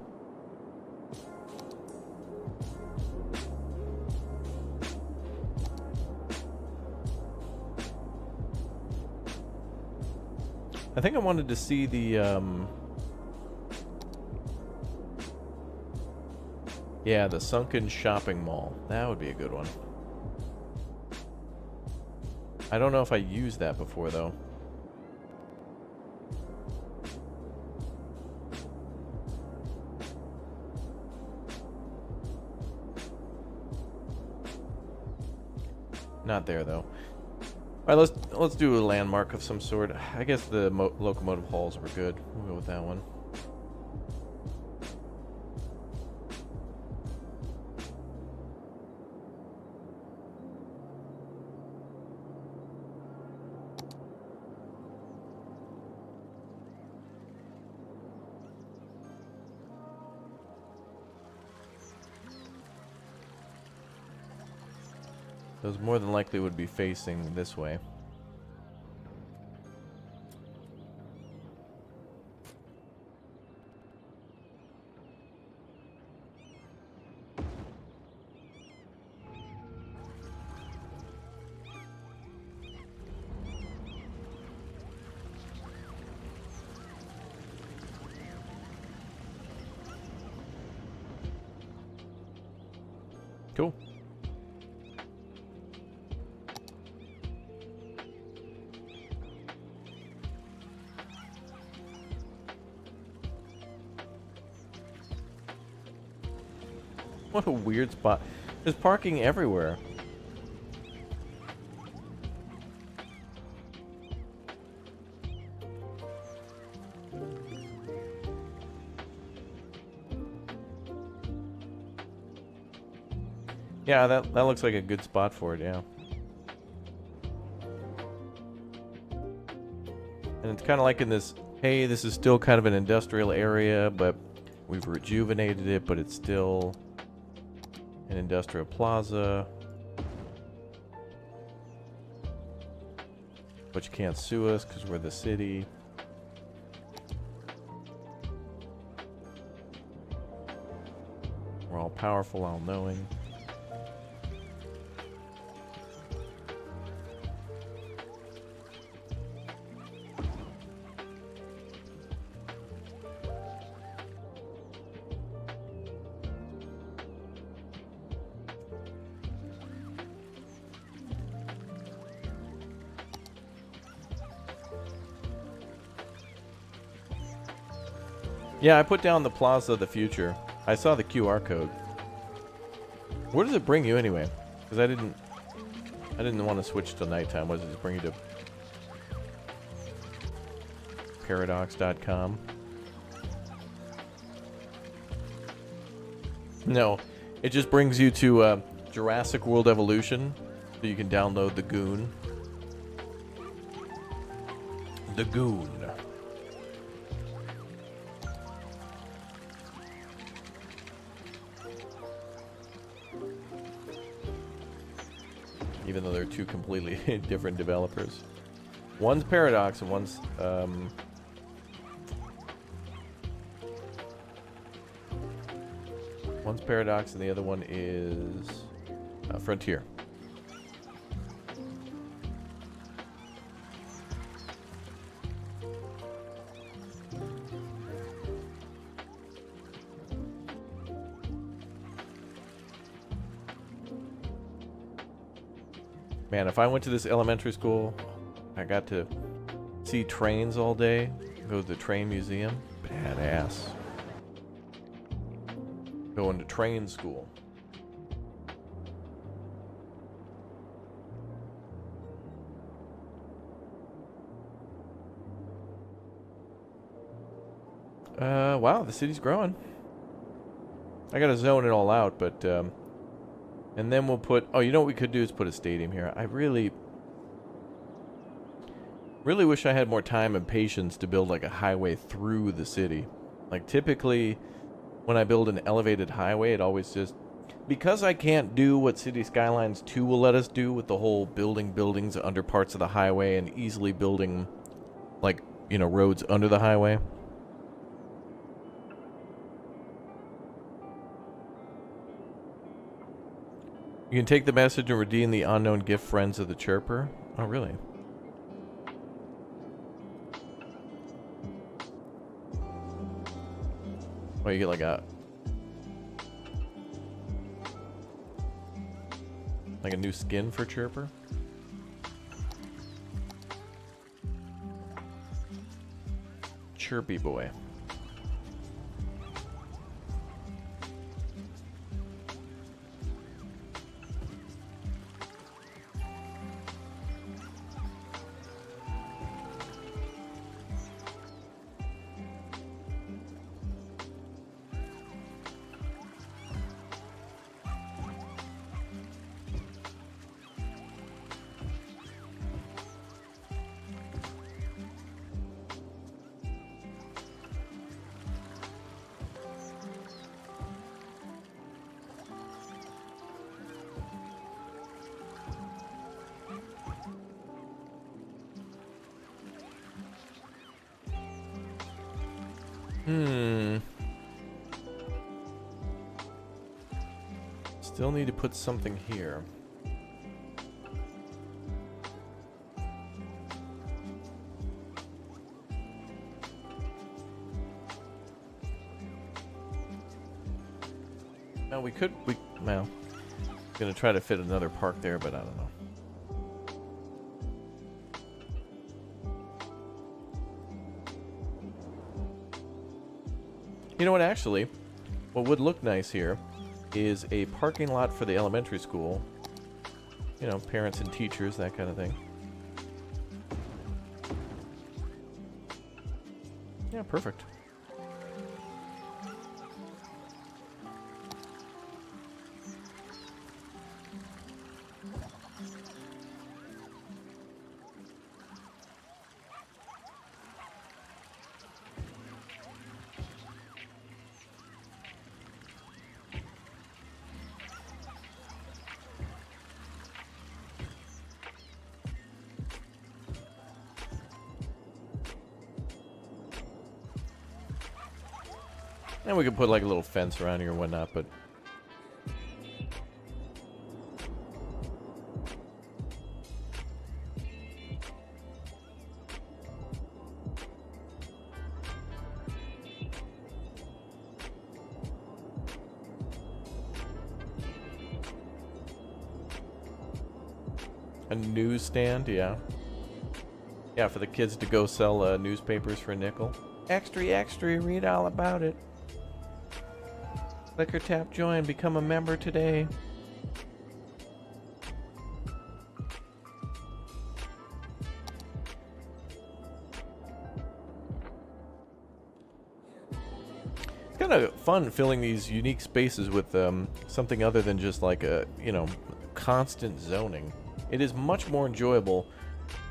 I think I wanted to see the, yeah, the sunken shopping mall. That would be a good one. I don't know if I used that before, though. Not there, though. All right, let's do a landmark of some sort. I guess the locomotive halls were good. We'll go with that one. Those more than likely would be facing this way. Cool. What a weird spot. There's parking everywhere. Yeah, that looks like a good spot for it, yeah. And it's kind of like in this, hey, this is still kind of an industrial area, but we've rejuvenated it, but it's still an industrial plaza. But you can't sue us because we're the city. We're all powerful, all knowing. Yeah, I put down the Plaza of the Future. I saw the QR code. Where does it bring you anyway? Because I didn't want to switch to nighttime. What does it bring you to? Paradox.com. No, it just brings you to Jurassic World Evolution, so you can download the Goon. The Goon. Even though they're two completely different developers. One's Paradox and one's Paradox and the other one is Frontier. Man, if I went to this elementary school, I got to see trains all day, go to the train museum. Badass. Going to train school. Wow, the city's growing. I gotta zone it all out, but, and then we'll put, oh, you know what we could do is put a stadium here. I really wish I had more time and patience to build like a highway through the city. Like typically when I build an elevated highway, it always just, because I can't do what City Skylines 2 will let us do with the whole building buildings under parts of the highway and easily building like, you know, roads under the highway. You can take the message and redeem the unknown gift, friends of the chirper. Oh, really? Oh, you get like a new skin for chirper? Chirpy boy. Still need to put something here. Now well, gonna try to fit another park there, but I don't know. You know what, actually, what would look nice here is a parking lot for the elementary school. You know, parents and teachers, that kind of thing. Yeah, perfect. And we could put like a little fence around here or whatnot, but a newsstand, yeah. Yeah, for the kids to go sell newspapers for a nickel. Extra, extra, read all about it. Click or tap join, become a member today. It's kind of fun filling these unique spaces with something other than just like a, you know, constant zoning. It is much more enjoyable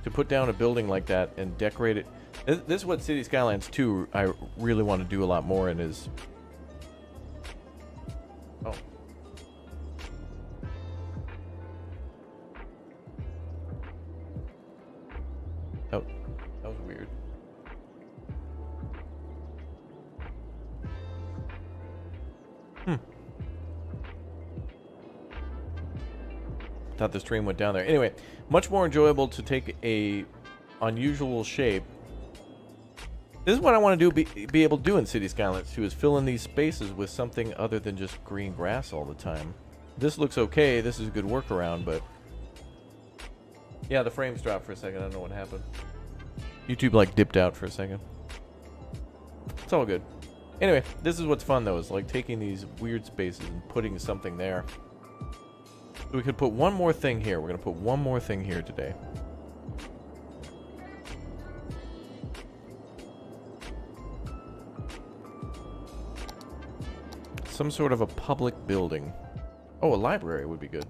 to put down a building like that and decorate it. This is what City Skylines 2 I really want to do a lot more in is... Oh. Oh, that was weird. Thought the stream went down there. Anyway, much more enjoyable to take a unusual shape. This is what I want to do. Be able to do in City Skylines 2 is fill in these spaces with something other than just green grass all the time. This looks okay. This is a good workaround, but yeah, the frames dropped for a second. I don't know what happened. YouTube like dipped out for a second. It's all good. Anyway, this is what's fun though, is like taking these weird spaces and putting something there. So we could put one more thing here. We're going to put one more thing here today. some sort of a public building. Oh, a library would be good.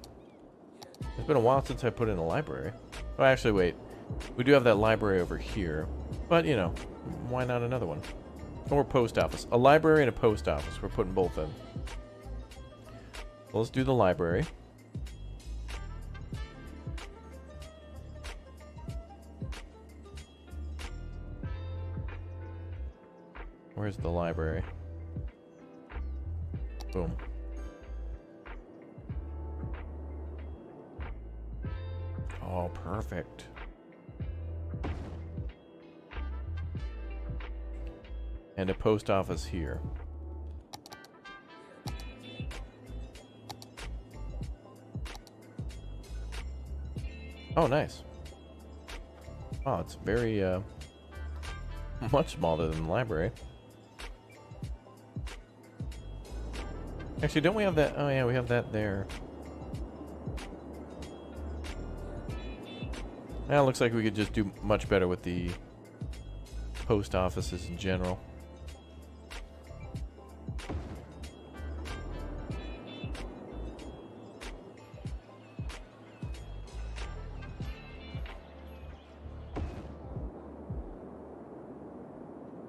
It's been a while since I put in a library. Oh, actually, wait. We do have that library over here. But, you know, why not another one? Or post office. A library and a post office. We're putting both in. Well, let's do the library. Where's the library? Boom. Oh, perfect. And a post office here. Oh, nice. Oh, it's very, much smaller than the library. Actually, don't we have that? Oh, yeah, we have that there. Now it looks like we could just do much better with the post offices in general.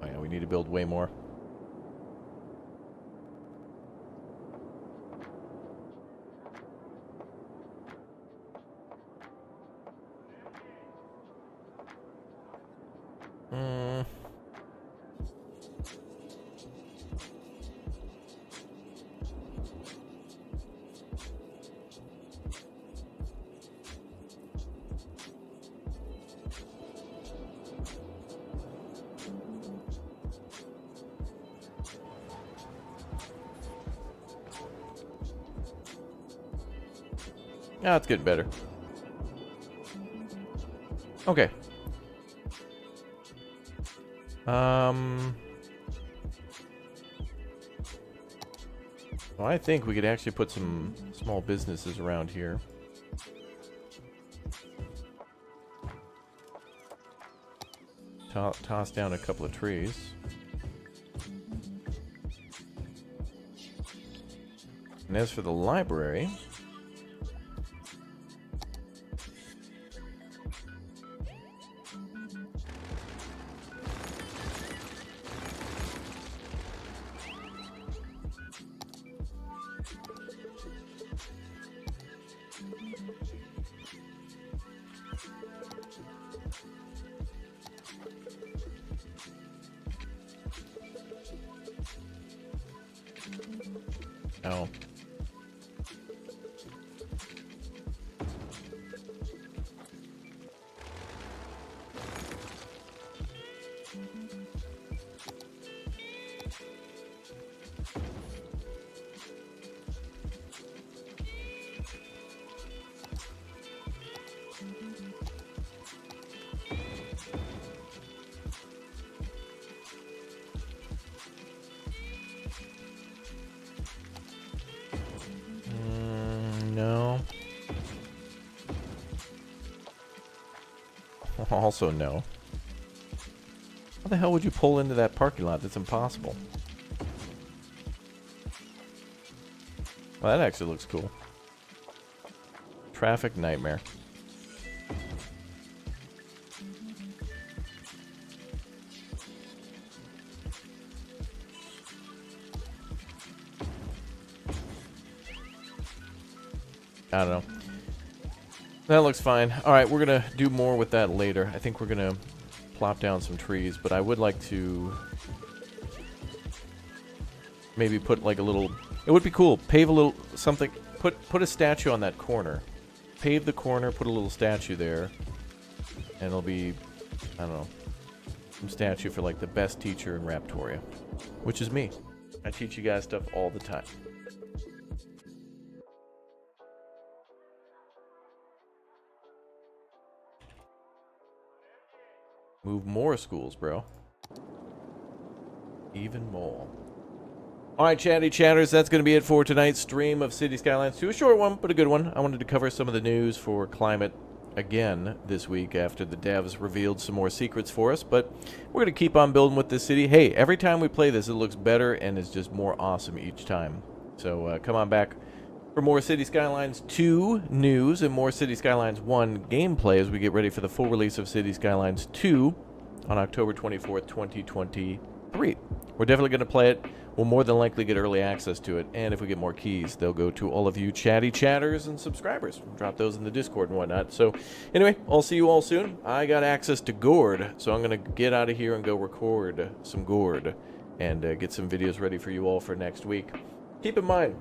Oh, yeah, we need to build way more. Ah, it's getting better. Okay. Well, I think we could actually put some small businesses around here. Toss down a couple of trees. And as for the library... Oh. No. Also no. How the hell would you pull into that parking lot? That's impossible. Well, that actually looks cool. Traffic nightmare. I don't know. That looks fine. Alright, we're going to do more with that later. I think we're going to plop down some trees, but I would like to maybe put like a little... It would be cool. Pave a little something. Put a statue on that corner. Pave the corner, put a little statue there. And it'll be, I don't know, some statue for like the best teacher in Raptoria. Which is me. I teach you guys stuff all the time. Move more schools, bro. Even more. Alright, chatty chatters, that's going to be it for tonight's stream of City Skylines 2. A short one, but a good one. I wanted to cover some of the news for climate again this week after the devs revealed some more secrets for us, but we're going to keep on building with this city. Hey, every time we play this, it looks better and is just more awesome each time. So come on back for more City Skylines 2 news and more City Skylines 1 gameplay as we get ready for the full release of City Skylines 2 on October 24th, 2023. We're definitely going to play it. We'll more than likely get early access to it, and if we get more keys, they'll go to all of you chatty chatters and subscribers. We'll drop those in the Discord and whatnot. So anyway, I'll see you all soon. I got access to Gourd, so I'm going to get out of here and go record some Gourd and get some videos ready for you all for next week. Keep in mind,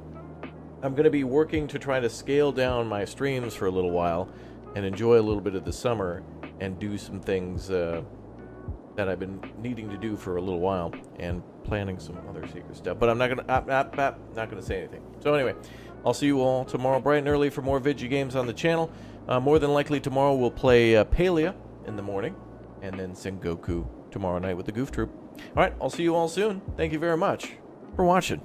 I'm going to be working to try to scale down my streams for a little while and enjoy a little bit of the summer and do some things that I've been needing to do for a little while and planning some other secret stuff. But I'm not going to not going to say anything. So anyway, I'll see you all tomorrow bright and early for more Vigi games on the channel. More than likely tomorrow we'll play Palia in the morning and then Sengoku tomorrow night with the Goof Troop. All right, I'll see you all soon. Thank you very much for watching.